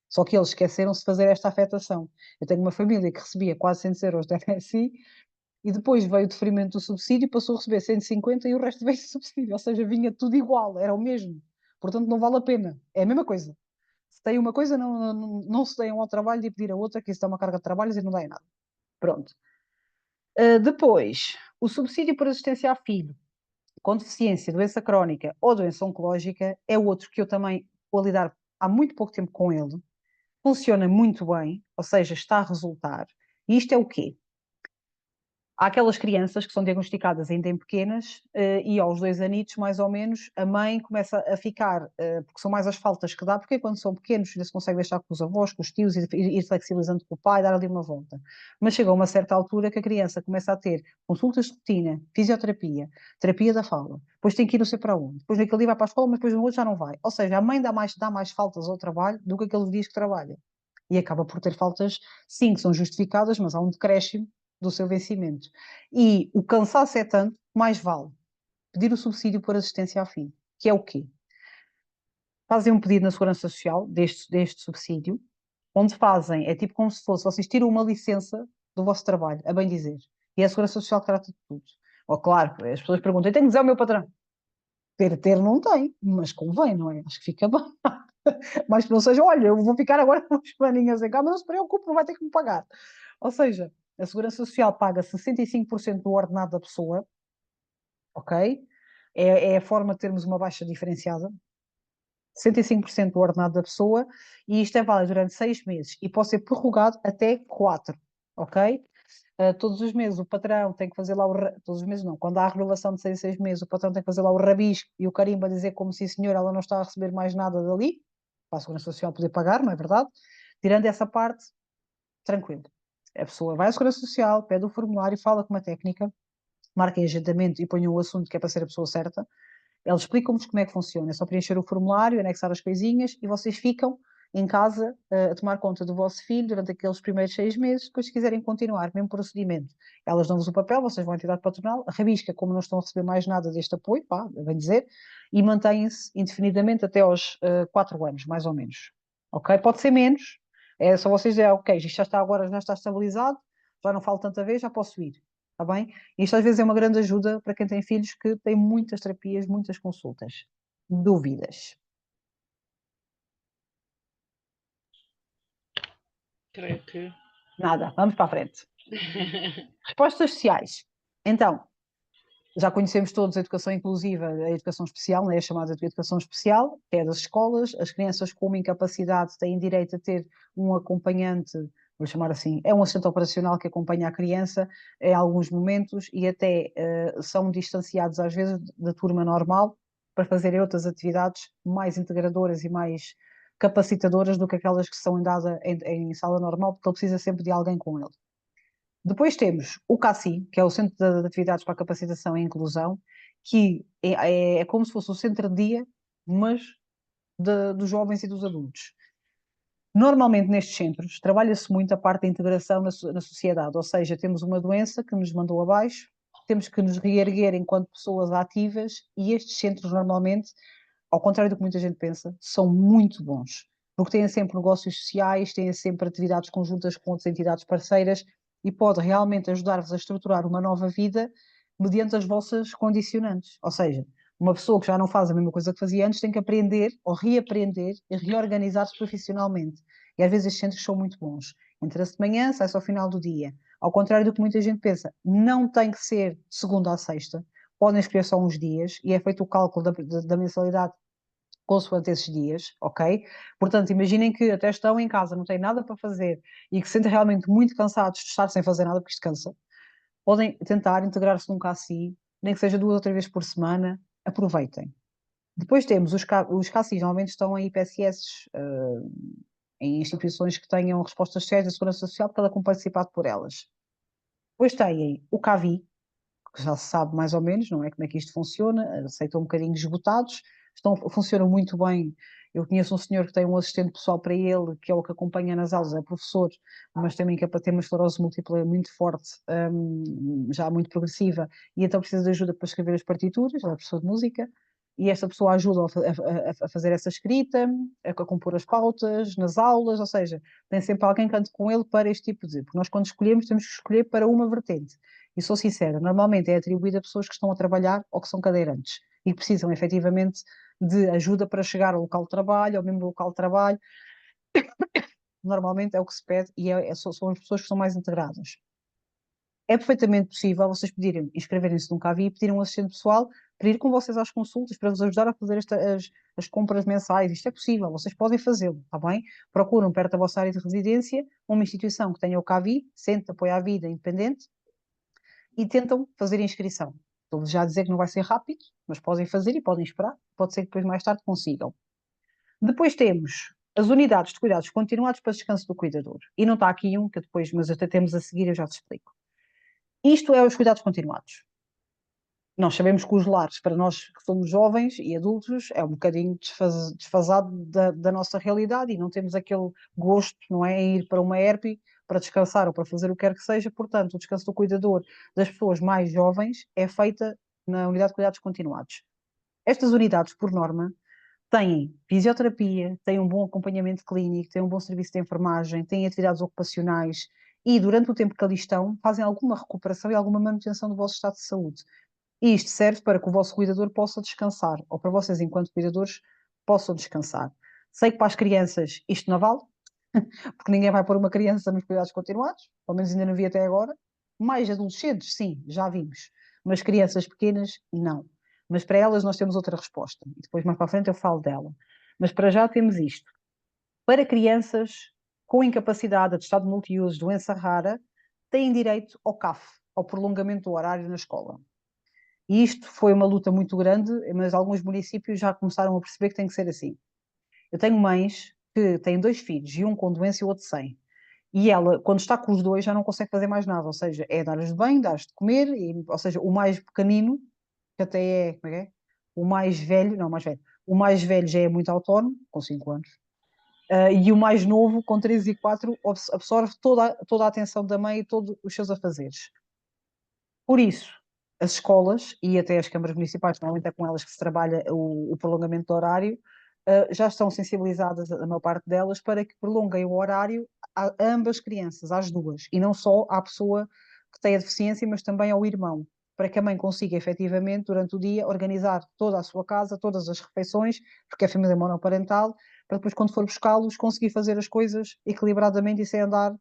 Só que eles esqueceram-se de fazer esta afetação. Eu tenho uma família que recebia quase 100 euros de RSI e depois veio o deferimento do subsídio, passou a receber 150 e o resto veio de subsídio. Ou seja, vinha tudo igual, era o mesmo. Portanto, não vale a pena. É a mesma coisa. Se tem uma coisa, não se deem ao trabalho de pedir a outra, que isso dá uma carga de trabalhos e não dá em nada. Pronto. Depois, o subsídio por assistência a filho com deficiência, doença crónica ou doença oncológica é outro que eu também vou lidar há muito pouco tempo com ele. Funciona muito bem, ou seja, está a resultar. E isto é o quê? Há aquelas crianças que são diagnosticadas ainda em pequenas e aos 2 anitos, mais ou menos, a mãe começa a ficar, porque são mais as faltas que dá, porque quando são pequenos ainda se consegue deixar com os avós, com os tios, ir flexibilizando com o pai, dar ali uma volta. Mas chega a uma certa altura que a criança começa a ter consultas de rotina, fisioterapia, terapia da fala, depois tem que ir não sei para onde, depois naquele dia vai para a escola, mas depois no outro já não vai. Ou seja, a mãe dá mais faltas ao trabalho do que aqueles dias que trabalha. E acaba por ter faltas, sim, que são justificadas, mas há um decréscimo do seu vencimento. E o cansaço é tanto, mais vale pedir o subsídio por assistência ao filho, que é o quê? Fazem um pedido na Segurança Social deste subsídio, onde fazem, é tipo como se fosse, vocês tiram uma licença do vosso trabalho, a bem dizer, e é a Segurança Social que trata de tudo. Ou claro, as pessoas perguntam, eu tenho que dizer ao meu patrão. Ter não tem, mas convém, não é? Acho que fica bem. Mas que não seja, olha, eu vou ficar agora umas semaninhas em casa, mas não se preocupe, não vai ter que me pagar. Ou seja, a Segurança Social paga 65% do ordenado da pessoa, ok? É a forma de termos uma baixa diferenciada. 65% do ordenado da pessoa, e isto é válido durante 6 meses e pode ser prorrogado até 4, ok? Todos os meses o patrão tem que fazer lá todos os meses não, quando há a renovação de 6 em 6 meses, o patrão tem que fazer lá o rabisco e o carimbo a dizer como sim senhor, ela não está a receber mais nada dali, para a Segurança Social poder pagar, não é verdade? Tirando essa parte, tranquilo. A pessoa vai à Segurança Social, pede o formulário, fala com uma técnica, marca em agendamento e põe o assunto que é para ser a pessoa certa. Eles explicam-vos como é que funciona. É só preencher o formulário, anexar as coisinhas e vocês ficam em casa a tomar conta do vosso filho durante aqueles primeiros 6 meses. Depois, se quiserem continuar, mesmo procedimento, elas dão-vos o papel, vocês vão à entidade patronal, rabisca como não estão a receber mais nada deste apoio, pá, bem dizer, e mantêm-se indefinidamente até aos 4 anos, mais ou menos. Ok? Pode ser menos. É só vocês dizerem, ok, isto já está agora, já está estabilizado, já não falo tanta vez, já posso ir. Está bem? Isto às vezes é uma grande ajuda para quem tem filhos que têm muitas terapias, muitas consultas. Dúvidas? Creio que. Nada, vamos para a frente. Respostas sociais. Então, já conhecemos todos a educação inclusiva, a educação especial, né? É chamada de educação especial, que é das escolas. As crianças com uma incapacidade têm direito a ter um acompanhante, vou chamar assim, é um assistente operacional que acompanha a criança em alguns momentos e até são distanciados às vezes da turma normal para fazerem outras atividades mais integradoras e mais capacitadoras do que aquelas que são dadas em sala normal, porque ele precisa sempre de alguém com ele. Depois temos o CACI, que é o Centro de Atividades para a Capacitação e Inclusão, que é como se fosse o centro de dia, mas dos jovens e dos adultos. Normalmente nestes centros trabalha-se muito a parte da integração na sociedade, ou seja, temos uma doença que nos mandou abaixo, temos que nos reerguer enquanto pessoas ativas e estes centros normalmente, ao contrário do que muita gente pensa, são muito bons, porque têm sempre negócios sociais, têm sempre atividades conjuntas com outras entidades parceiras e pode realmente ajudar-vos a estruturar uma nova vida mediante as vossas condicionantes. Ou seja, uma pessoa que já não faz a mesma coisa que fazia antes tem que aprender ou reaprender e reorganizar-se profissionalmente. E às vezes estes centros são muito bons. Entra-se de manhã, sai-se ao final do dia. Ao contrário do que muita gente pensa, não tem que ser de segunda a sexta, podem escolher só uns dias e é feito o cálculo da mensalidade consoante esses dias, ok? Portanto, imaginem que até estão em casa, não têm nada para fazer e que se sentem realmente muito cansados de estar sem fazer nada, porque isto cansa. Podem tentar integrar-se num CACI, nem que seja 2 ou 3 vezes por semana, aproveitem. Depois temos os CACIs, normalmente estão em IPSS, em instituições que tenham respostas sérias da Segurança Social, cada um participado por elas. Depois têm o CAVI, que já se sabe mais ou menos, não é? Como é que isto funciona, aceitam um bocadinho esgotados, funcionam muito bem. Eu conheço um senhor que tem um assistente pessoal para ele, que é o que acompanha nas aulas, é professor, mas também que é para ter uma esclerose múltipla muito forte, já muito progressiva, e então precisa de ajuda para escrever as partituras, é professor de música, e esta pessoa ajuda a fazer essa escrita, a compor as pautas nas aulas, ou seja, tem sempre alguém que ande com ele para este tipo de... Porque nós quando escolhemos temos que escolher para uma vertente. E sou sincera, normalmente é atribuído a pessoas que estão a trabalhar ou que são cadeirantes e que precisam efetivamente de ajuda para chegar ao local de trabalho, ao mesmo local de trabalho. Normalmente é o que se pede e são as pessoas que são mais integradas. É perfeitamente possível vocês pedirem, inscreverem-se num CAVI e pedirem um assistente pessoal para ir com vocês às consultas, para vos ajudar a fazer as compras mensais. Isto é possível, vocês podem fazê-lo, está bem? Procuram perto da vossa área de residência uma instituição que tenha o CAVI, Centro de Apoio à Vida Independente, e tentam fazer a inscrição. Estou-vos já a dizer que não vai ser rápido, mas podem fazer e podem esperar. Pode ser que depois mais tarde consigam. Depois temos as unidades de cuidados continuados para descanso do cuidador. E não está aqui um, que depois, mas até temos a seguir, eu já te explico. Isto é os cuidados continuados. Nós sabemos que os lares, para nós que somos jovens e adultos, é um bocadinho desfasado da nossa realidade e não temos aquele gosto, não é, em ir para uma ERP para descansar ou para fazer o que quer que seja. Portanto, o descanso do cuidador das pessoas mais jovens é feita na unidade de cuidados continuados. Estas unidades, por norma, têm fisioterapia, têm um bom acompanhamento clínico, têm um bom serviço de enfermagem, têm atividades ocupacionais e, durante o tempo que ali estão, fazem alguma recuperação e alguma manutenção do vosso estado de saúde. E isto serve para que o vosso cuidador possa descansar, ou para vocês, enquanto cuidadores, possam descansar. Sei que para as crianças isto não vale, porque ninguém vai pôr uma criança nos cuidados continuados, pelo menos ainda não vi até agora. Mais adolescentes, sim, já vimos, mas crianças pequenas, não. Mas para elas nós temos outra resposta, e depois mais para a frente eu falo dela. Mas para já temos isto. Para crianças com incapacidade, atestado de multiuso, doença rara, têm direito ao CAF, ao prolongamento do horário na escola. E isto foi uma luta muito grande, mas alguns municípios já começaram a perceber que tem que ser assim. Eu tenho mães que têm 2 filhos, e um com doença e o outro sem. E ela, quando está com os dois, já não consegue fazer mais nada. Ou seja, é dar-lhes de bem, dar-lhes de comer, ou seja, o mais pequenino, que até é, como é que é? O mais velho, não, mais velho. O mais velho já é muito autónomo, com 5 anos. E o mais novo, com 3 e 4, absorve toda a atenção da mãe e todos os seus afazeres. Por isso, as escolas e até as câmaras municipais, normalmente é com elas que se trabalha o prolongamento do horário, já estão sensibilizadas, a maior parte delas, para que prolonguem o horário a ambas crianças, às duas, e não só à pessoa que tem a deficiência, mas também ao irmão, para que a mãe consiga efetivamente, durante o dia, organizar toda a sua casa, todas as refeições, porque é família monoparental, para depois, quando for buscá-los, conseguir fazer as coisas equilibradamente e sem andar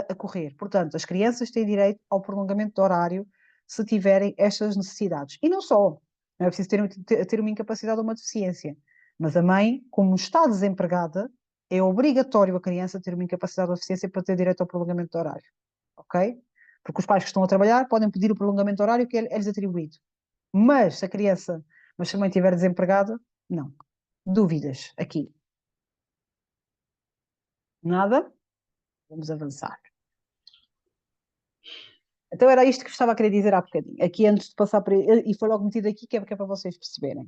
a correr. Portanto, as crianças têm direito ao prolongamento do horário se tiverem estas necessidades. E não só, não é preciso ter uma incapacidade ou uma deficiência, mas a mãe, como está desempregada, é obrigatório a criança ter uma incapacidade ou deficiência para ter direito ao prolongamento do horário. Ok? Porque os pais que estão a trabalhar podem pedir o prolongamento do horário que é-lhes atribuído. Mas se a mãe estiver desempregada, não. Dúvidas aqui? Nada? Vamos avançar. Então era isto que estava a querer dizer há bocadinho. Aqui antes de passar para... E foi logo metido aqui que é para vocês perceberem.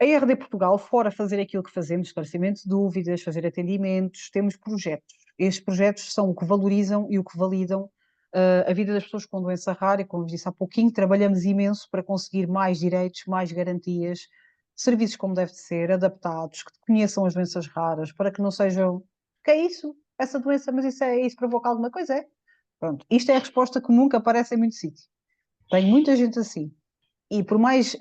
A RD Portugal, fora fazer aquilo que fazemos, esclarecimento de dúvidas, fazer atendimentos, temos projetos. Estes projetos são o que valorizam e o que validam a vida das pessoas com doença rara, e como vos disse há pouquinho, trabalhamos imenso para conseguir mais direitos, mais garantias, serviços como deve ser, adaptados, que conheçam as doenças raras, para que não sejam, que é isso? Essa doença, mas isso provoca alguma coisa? É? Pronto, isto é a resposta que nunca aparece em muito sítio. Tem muita gente assim. E por mais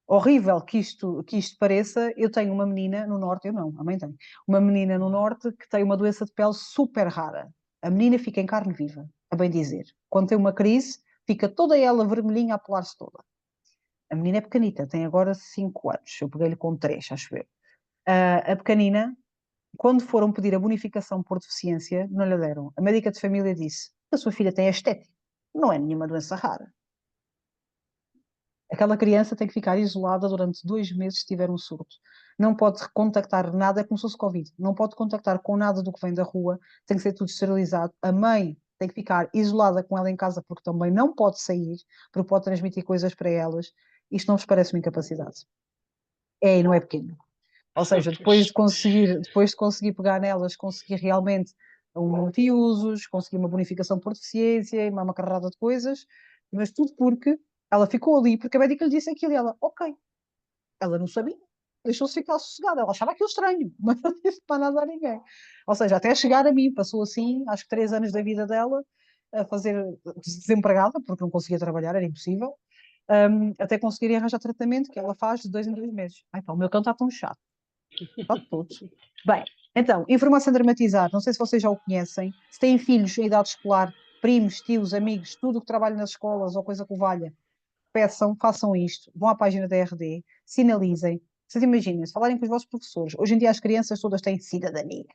horrível que isto pareça, eu tenho uma menina no norte, eu não, a mãe tem, uma menina no norte que tem uma doença de pele super rara. A menina fica em carne viva, a bem dizer. Quando tem uma crise, fica toda ela vermelhinha a pelar-se toda. A menina é pequenita, tem agora 5 anos, eu peguei-lhe com 3, acho eu. A pequenina, quando foram pedir a bonificação por deficiência, não lhe deram. A médica de família disse: a sua filha tem estética, não é nenhuma doença rara. Aquela criança tem que ficar isolada durante 2 meses se tiver um surto. Não pode contactar nada, é como se fosse Covid. Não pode contactar com nada do que vem da rua, tem que ser tudo esterilizado. A mãe tem que ficar isolada com ela em casa porque também não pode sair, porque pode transmitir coisas para elas. Isto não vos parece uma incapacidade? É, e não é pequeno. Ou seja, depois de conseguir pegar nelas, conseguir realmente um multiusos, conseguir uma bonificação por deficiência e uma carrada de coisas, mas tudo porque ela ficou ali, porque a médica lhe disse aquilo e ela, ok. Ela não sabia, deixou-se ficar sossegada. Ela achava aquilo estranho, mas não disse para nada a ninguém. Ou seja, até chegar a mim, passou assim, acho que 3 anos da vida dela, a fazer desempregada, porque não conseguia trabalhar, era impossível, até conseguir arranjar tratamento que ela faz de 2 em 2 meses. Ai, pá, o meu cão está tão chato. Está todos. Bem, então, informação dramatizar, não sei se vocês já o conhecem, se têm filhos em idade escolar, primos, tios, amigos, tudo que trabalha nas escolas ou coisa que o valha, peçam, façam isto, vão à página da RD, sinalizem. Vocês imaginem, se falarem com os vossos professores, hoje em dia as crianças todas têm cidadania.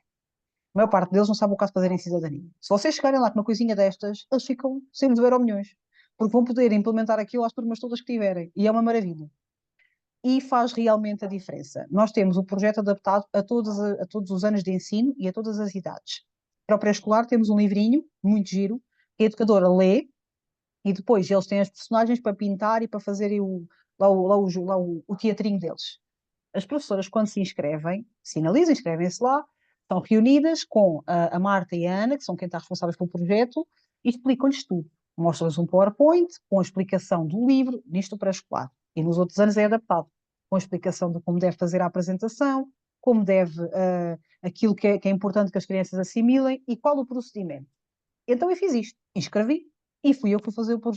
A maior parte deles não sabe o caso de fazerem cidadania. Se vocês chegarem lá com uma coisinha destas, eles ficam sem de Euromilhões, porque vão poder implementar aquilo às turmas todas que tiverem, e é uma maravilha. E faz realmente a diferença. Nós temos o projeto adaptado a todos os anos de ensino e a todas as idades. Para o pré-escolar temos um livrinho, muito giro, que a educadora lê, e depois eles têm as personagens para pintar e para fazerem o teatrinho deles. As professoras, quando se inscrevem, sinalizam, inscrevem-se lá, estão reunidas com a Marta e a Ana, que são quem está responsáveis pelo projeto, e explicam-lhes tudo. Mostram-lhes um PowerPoint com a explicação do livro, nisto pré-escolar. E nos outros anos é adaptado, com a explicação de como deve fazer a apresentação, como deve, aquilo que é importante que as crianças assimilem e qual o procedimento. Então eu fiz isto, inscrevi e fui eu que fui fazer fui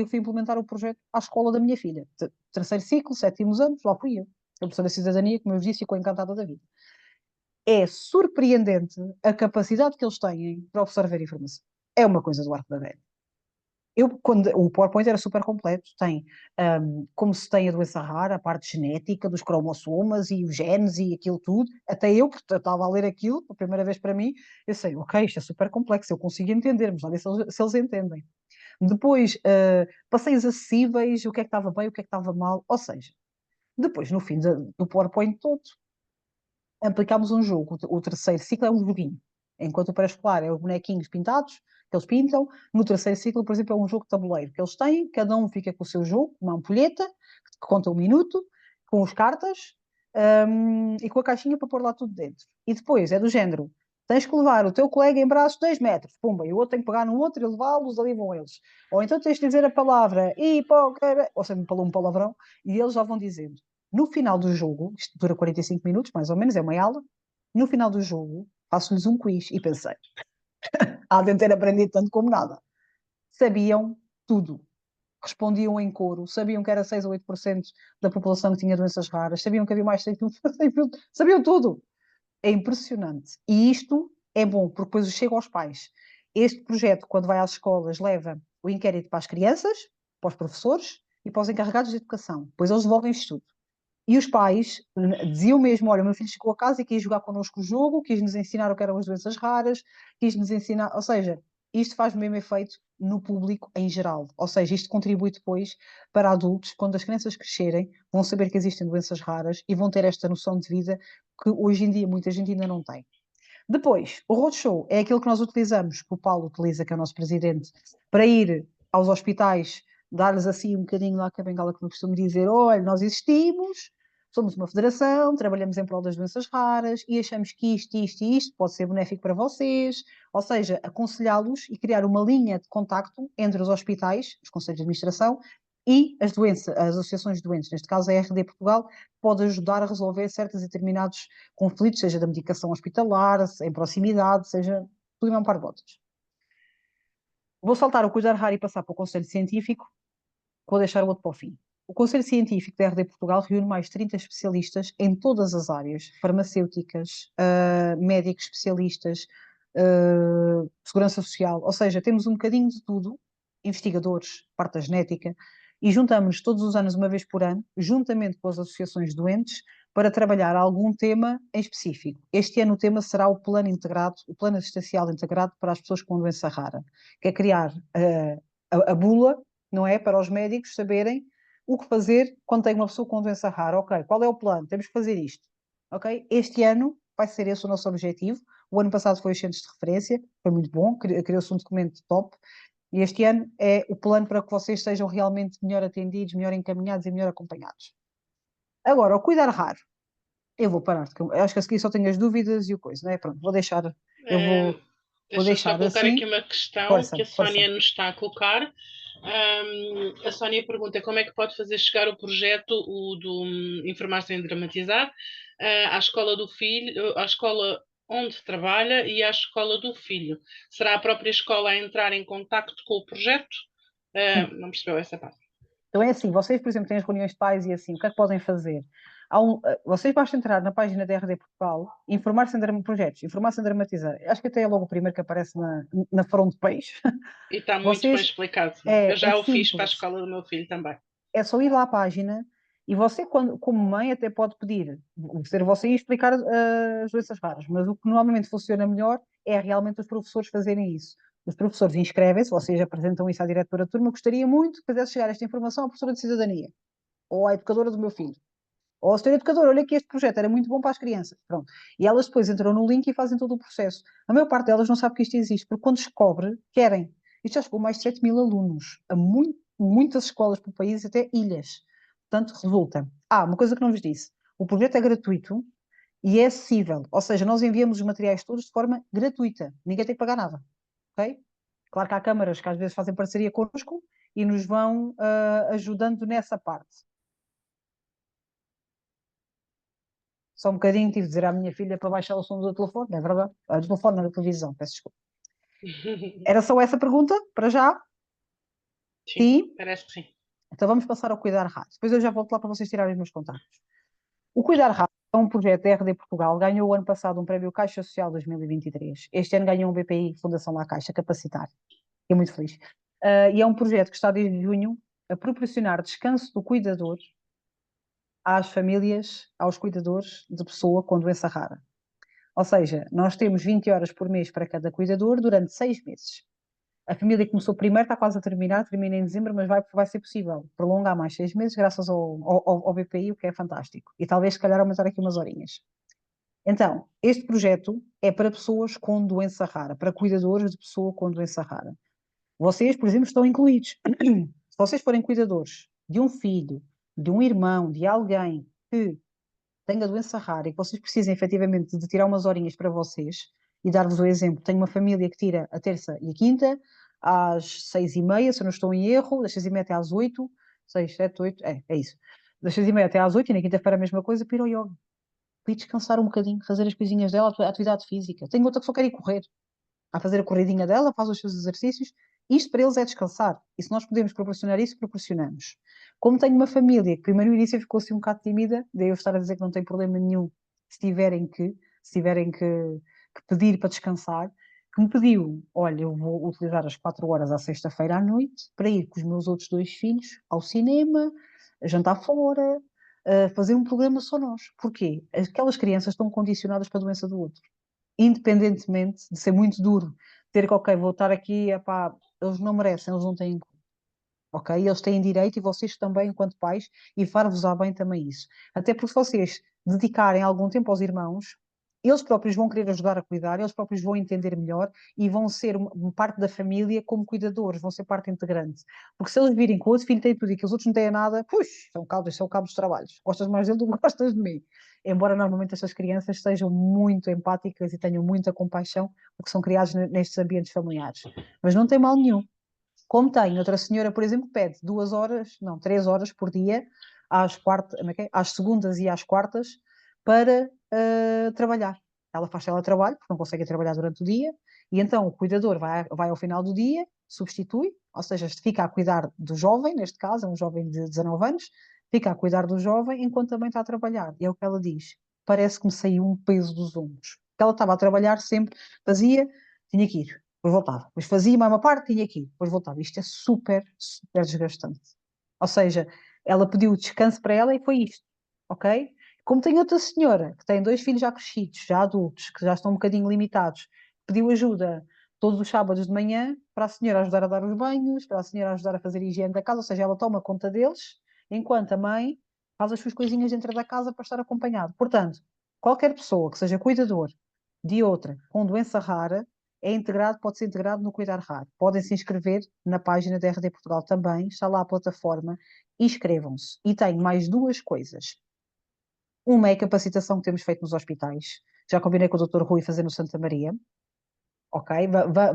eu que fui implementar o projeto à escola da minha filha. Terceiro ciclo, 7º anos, lá fui eu. A professora de cidadania, como eu vos disse, ficou encantada da vida. É surpreendente a capacidade que eles têm para absorver informação. É uma coisa do arco da velha. O PowerPoint era super completo, tem como se tem a doença rara, a parte genética dos cromossomas e os genes e aquilo tudo, até eu, porque eu estava a ler aquilo, a primeira vez para mim, eu sei, ok, isto é super complexo, eu consigo entender, mas olha se eles entendem. Depois, passeios acessíveis, o que é que estava bem, o que é que estava mal, ou seja, depois, no fim do PowerPoint todo, aplicámos um jogo. O terceiro ciclo é um joguinho. Enquanto o pré-escolar é os bonequinhos pintados, que eles pintam. No terceiro ciclo, por exemplo, é um jogo de tabuleiro que eles têm, cada um fica com o seu jogo, uma ampulheta, que conta 1 minuto, com as cartas, e com a caixinha para pôr lá tudo dentro. E depois é do género: tens que levar o teu colega em braços 2 metros, pumba, e o outro tem que pegar no outro e levá-los, ali vão eles. Ou então tens de dizer a palavra hipócrita, ou seja, um palavrão, e eles já vão dizendo. No final do jogo, isto dura 45 minutos, mais ou menos, é uma aula. No final do jogo, faço-lhes um quiz e pensei, há de ter aprendido tanto como nada. Sabiam tudo. Respondiam em coro, sabiam que era 6 ou 8% da população que tinha doenças raras, sabiam que havia mais de 100 mil, sabiam tudo. É impressionante. E isto é bom, porque depois chega aos pais. Este projeto, quando vai às escolas, leva o inquérito para as crianças, para os professores e para os encarregados de educação. Depois eles devolvem isto tudo. E os pais diziam mesmo: olha, o meu filho chegou a casa e quis jogar connosco o jogo, quis nos ensinar o que eram as doenças raras, quis nos ensinar. Ou seja, isto faz o mesmo efeito no público em geral. Ou seja, isto contribui depois para adultos, quando as crianças crescerem, vão saber que existem doenças raras e vão ter esta noção de vida que hoje em dia muita gente ainda não tem. Depois, o roadshow é aquilo que nós utilizamos, que o Paulo utiliza, que é o nosso presidente, para ir aos hospitais, dar-lhes assim um bocadinho lá com a bengala, que eu costumo dizer: olha, nós existimos, somos uma federação, trabalhamos em prol das doenças raras e achamos que isto e isto pode ser benéfico para vocês. Ou seja, aconselhá-los e criar uma linha de contacto entre os hospitais, os conselhos de administração, e as associações de doentes, neste caso a RD Portugal, pode ajudar a resolver certos e determinados conflitos, seja da medicação hospitalar, em proximidade, seja tudo em um par de botas. Vou saltar o cuidar raro e passar para o conselho científico, vou deixar o outro para o fim. O Conselho Científico da RD Portugal reúne mais de 30 especialistas em todas as áreas, farmacêuticas, médicos especialistas, segurança social, ou seja, temos um bocadinho de tudo, investigadores, parte da genética, e juntamos-nos todos os anos, uma vez por ano, juntamente com as associações de doentes, para trabalhar algum tema em específico. Este ano o tema será o plano integrado, o plano assistencial integrado para as pessoas com doença rara, que é criar a bula, não é, para os médicos saberem o que fazer quando tem uma pessoa com doença rara. Ok, qual é o plano? Temos que fazer isto. Ok? Este ano vai ser esse o nosso objetivo. O ano passado foi os centros de referência, foi muito bom, criou-se um documento top. E este ano é o plano para que vocês sejam realmente melhor atendidos, melhor encaminhados e melhor acompanhados. Agora, o cuidar raro. Eu vou parar, porque eu acho que a seguir só tenho as dúvidas e o coisa, não é? Pronto, vou deixar, eu vou Deixa só deixar colocar assim. aqui uma questão que Força, a força. Sónia nos está a colocar. A Sónia pergunta como é que pode fazer chegar o projeto Informar sem Dramatizar à escola do filho, à escola onde trabalha e à escola do filho. Será a própria escola a entrar em contacto com o projeto? Não percebeu essa parte. Então é assim, vocês, por exemplo, têm as reuniões de pais e assim, o que é que podem fazer? Vocês basta entrar na página da RD Portugal, informar-se em projetos, informar-se em dramatizar. Acho que até é logo o primeiro que aparece na front page. E está muito bem Vocês, explicado. Eu é já o fiz para a simples, escola do meu filho também. é só ir lá à página e você, como mãe, até pode pedir, ser você e explicar as doenças raras, mas o que normalmente funciona melhor é realmente os professores fazerem isso. Os professores inscrevem-se, vocês apresentam isso à diretora de turma, gostaria muito que fizesse chegar esta informação à professora de cidadania, ou à educadora do meu filho, ou ao senhor educador, olha que este projeto era muito bom para as crianças. Pronto. E elas depois entram no link e fazem todo o processo. A maior parte delas não sabe que isto existe, porque quando descobre, querem. Isto já chegou a mais de 7 mil alunos, a muitas escolas pelo país, até ilhas. Portanto, resulta. Uma coisa que não vos disse. O projeto é gratuito e é acessível. Ou seja, nós enviamos os materiais todos de forma gratuita. Ninguém tem que pagar nada. Ok? Claro que há câmaras que às vezes fazem parceria connosco e nos vão ajudando nessa parte. Só um bocadinho tive de dizer à minha filha para baixar o som do telefone, é verdade? Do telefone, não da televisão, peço desculpa. Era só essa pergunta, para já? Sim, Sim? parece que sim. Então vamos passar ao Cuidar Rápido. Depois eu já volto lá para vocês tirarem os meus contactos. O Cuidar Rápido é um projeto da RD Portugal, ganhou o ano passado um prémio Caixa Social 2023. Este ano ganhou um BPI Fundação La Caixa Capacitar. Fiquei muito feliz. E é um projeto que está desde junho a proporcionar descanso do cuidador às famílias, aos cuidadores de pessoa com doença rara. Ou seja, nós temos 20 horas por mês para cada cuidador durante 6 meses. A família que começou primeiro está quase a terminar, termina em dezembro, mas vai ser possível prolongar mais 6 meses graças ao BPI, o que é fantástico. E talvez, se calhar, aumentar aqui umas horinhas. Então, este projeto é para pessoas com doença rara, para cuidadores de pessoa com doença rara. Vocês, por exemplo, estão incluídos. Se vocês forem cuidadores de um filho, de um irmão, de alguém que tenha doença rara e que vocês precisem efetivamente de tirar umas horinhas para vocês, e dar-vos o exemplo, tenho uma família que tira a terça e a quinta, às 6h30, se eu não estou em erro, das 6h30 até às 8, 6, 7, 8, é isso. Das 6h30 até às 8, e na quinta-feira a mesma coisa, para ir ao yoga. Para ir descansar um bocadinho, fazer as coisinhas dela, a atividade física. Tenho outra que só quer ir correr. A fazer a corridinha dela, faz os seus exercícios. Isto para eles é descansar. E se nós podemos proporcionar isso, proporcionamos. Como tenho uma família que primeiro no início ficou assim um bocado tímida, daí eu estar a dizer que não tem problema nenhum se tiverem que pedir para descansar, que me pediu, olha, eu vou utilizar as 4 horas à sexta-feira à noite para ir com os meus outros 2 filhos ao cinema, a jantar fora, a fazer um programa só nós. Porquê? Aquelas crianças estão condicionadas para a doença do outro, independentemente de ser muito duro, ter que, ok, vou estar aqui, epá, eles não merecem, eles não têm, ok? Eles têm direito e vocês também, enquanto pais, e far-vos-á bem também isso. Até porque se vocês dedicarem algum tempo aos irmãos, eles próprios vão querer ajudar a cuidar, eles próprios vão entender melhor e vão ser uma parte da família como cuidadores, vão ser parte integrante. Porque se eles virem que o outro filho tem tudo e que os outros não têm nada, puxa, são cabo dos trabalhos. Gostas mais dele do que gostas de mim. Embora normalmente estas crianças sejam muito empáticas e tenham muita compaixão, porque são criados nestes ambientes familiares. Mas não tem mal nenhum. Como tem outra senhora, por exemplo, que pede 2 horas, não, 3 horas por dia, às segundas e às quartas, para trabalhar. Ela faz teletrabalho, porque não consegue trabalhar durante o dia, e então o cuidador vai ao final do dia, substitui, ou seja, fica a cuidar do jovem, neste caso, é um jovem de 19 anos, fica a cuidar do jovem enquanto também está a trabalhar. E é o que ela diz, parece que me saiu um peso dos ombros. Porque ela estava a trabalhar sempre, fazia, tinha que ir, depois voltava. Depois fazia mais uma parte, tinha que ir, depois voltava. Isto é super, super desgastante. Ou seja, ela pediu o descanso para ela e foi isto, ok? Como tem outra senhora, que tem 2 filhos já crescidos, já adultos, que já estão um bocadinho limitados, pediu ajuda todos os sábados de manhã para a senhora ajudar a dar os banhos, para a senhora ajudar a fazer a higiene da casa, ou seja, ela toma conta deles, enquanto a mãe faz as suas coisinhas dentro da casa para estar acompanhado. Portanto, qualquer pessoa que seja cuidador de outra com doença rara é integrado, pode ser integrado no Cuidar Raro. Podem se inscrever na página da RD Portugal também, está lá a plataforma, inscrevam-se. E tenho mais 2 coisas. Uma é a capacitação que temos feito nos hospitais. Já combinei com o Dr. Rui fazer no Santa Maria. Ok?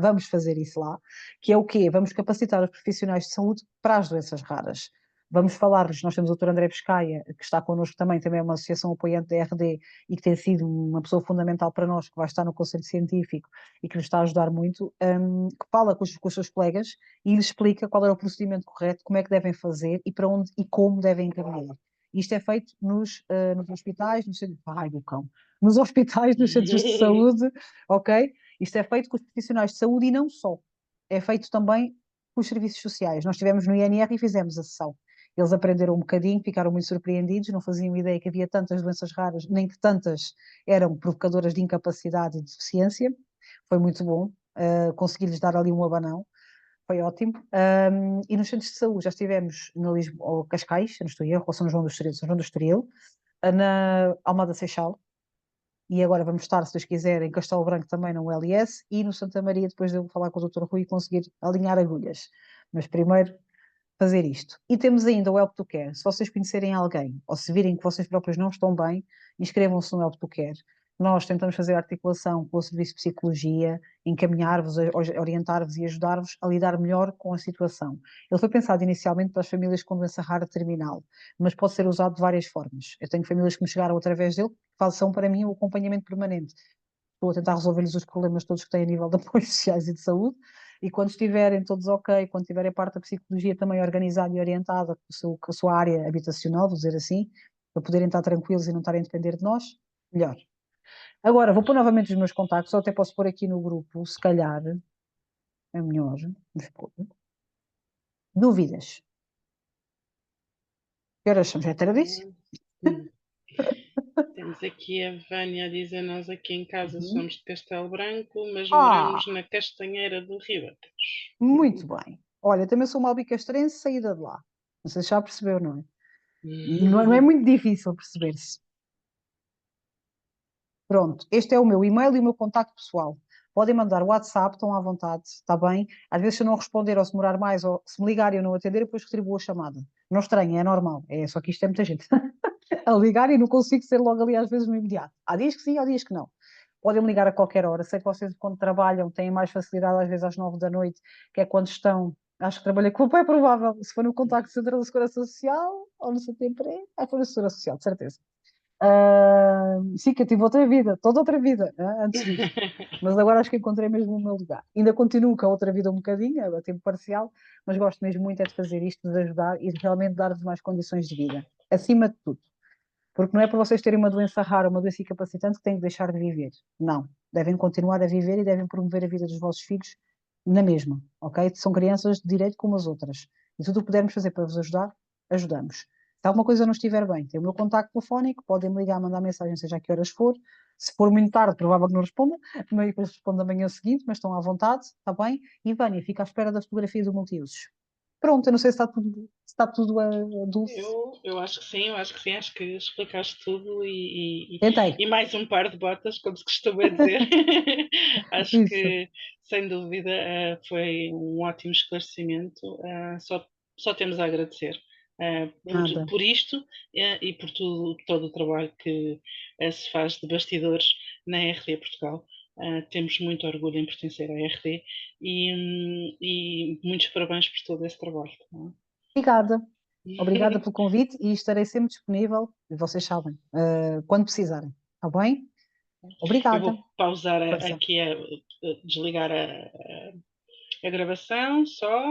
Vamos fazer isso lá. Que é o quê? Vamos capacitar os profissionais de saúde para as doenças raras. Vamos falar-lhes, nós temos o Dr. André Pescaia, que está connosco também é uma associação apoiante da RD e que tem sido uma pessoa fundamental para nós, que vai estar no Conselho Científico e que nos está a ajudar muito, que fala com os seus colegas e lhes explica qual é o procedimento correto, como é que devem fazer e para onde e como devem encaminhar. Isto é feito nos hospitais, nos hospitais, nos centros de saúde, ok? Isto é feito com os profissionais de saúde e não só. É feito também com os serviços sociais. Nós estivemos no INR e fizemos a sessão. Eles aprenderam um bocadinho, ficaram muito surpreendidos, não faziam ideia que havia tantas doenças raras, nem que tantas eram provocadoras de incapacidade e deficiência. Foi muito bom. Consegui-lhes dar ali um abanão. Foi ótimo. E nos centros de saúde já estivemos na Lisboa, Cascais, não estou em erro, ou São João do Estoril, São João do Estoril, na Almada Seixal, e agora vamos estar, se Deus quiser, em Castelo Branco também no LS e no Santa Maria, depois de eu falar com o Dr. Rui e conseguir alinhar agulhas. Mas primeiro fazer isto. E temos ainda o Help to Care. Se vocês conhecerem alguém ou se virem que vocês próprios não estão bem, inscrevam-se no Help to Care. Nós tentamos fazer articulação com o Serviço de Psicologia, encaminhar-vos, orientar-vos e ajudar-vos a lidar melhor com a situação. Ele foi pensado inicialmente para as famílias com doença rara terminal, mas pode ser usado de várias formas. Eu tenho famílias que me chegaram através dele, que são para mim o acompanhamento permanente. Estou a tentar resolver-lhes os problemas todos que têm a nível de apoios sociais e de saúde, e quando estiverem todos ok, quando tiverem a parte da psicologia também organizada e orientada com a sua área habitacional, vou dizer assim, para poderem estar tranquilos e não estarem a depender de nós, melhor. Agora, vou pôr novamente os meus contactos, ou até posso pôr aqui no grupo, se calhar, é melhor, vamos pôr. Dúvidas? Que horas são? Já é tardíssimo? Temos aqui a Vânia a dizer: nós aqui em casa somos de Castelo Branco, mas Ah, moramos na Castanheira do Ribatejo. muito bem. Olha, também sou uma albicastrense saída de lá. Não sei se já percebeu, não é? Não é muito difícil perceber-se. Pronto, este é o meu e-mail e o meu contacto pessoal. Podem mandar WhatsApp, estão à vontade, está bem? Às vezes, se eu não responder ou se demorar mais, ou se me ligarem e eu não atender, depois retribuo a chamada. Não estranho, é normal. É só que isto é muita gente a ligar e não consigo ser logo ali, às vezes, no imediato. Há dias que sim, há dias que não. Podem me ligar a qualquer hora. Sei que vocês, quando trabalham, têm mais facilidade, às vezes, às 9 da noite, que é quando estão. Acho que trabalhei com o é provável. Se for no contacto central da Segurança Social ou no seu tempo, foi na Segurança Social, de certeza. Sim, que eu tive outra vida, toda outra vida, antes disto. Mas agora acho que encontrei mesmo o meu lugar. Ainda continuo com a outra vida um bocadinho, a tempo parcial, mas gosto mesmo muito é de fazer isto, de ajudar e de realmente dar-vos mais condições de vida, acima de tudo. Porque não é para vocês terem uma doença rara, uma doença incapacitante que têm que deixar de viver. Não. Devem continuar a viver e devem promover a vida dos vossos filhos na mesma, ok? São crianças de direito como as outras. E tudo o que pudermos fazer para vos ajudar, ajudamos. Se alguma coisa não estiver bem, tem o meu contacto telefónico, podem me ligar, mandar mensagem, seja a que horas for. Se for muito tarde, provável que não responda, mas depois respondo amanhã seguinte, mas estão à vontade, está bem? E Vânia, fica à espera da fotografia do multiusos. Pronto, eu não sei se está tudo dulce. Eu acho que sim, acho que explicaste tudo Tentei. e mais um par de botas, como se costuma dizer. Acho Isso. que, sem dúvida, foi um ótimo esclarecimento. Só temos a agradecer Nada. por isto e por todo o trabalho que se faz de bastidores na RD Portugal. Temos muito orgulho em pertencer à RD e muitos parabéns por todo esse trabalho. Não Obrigada. é? Obrigada pelo convite e estarei sempre disponível, vocês sabem, quando precisarem. Está bem? Eu Obrigada. vou pausar Força. aqui, desligar a gravação só.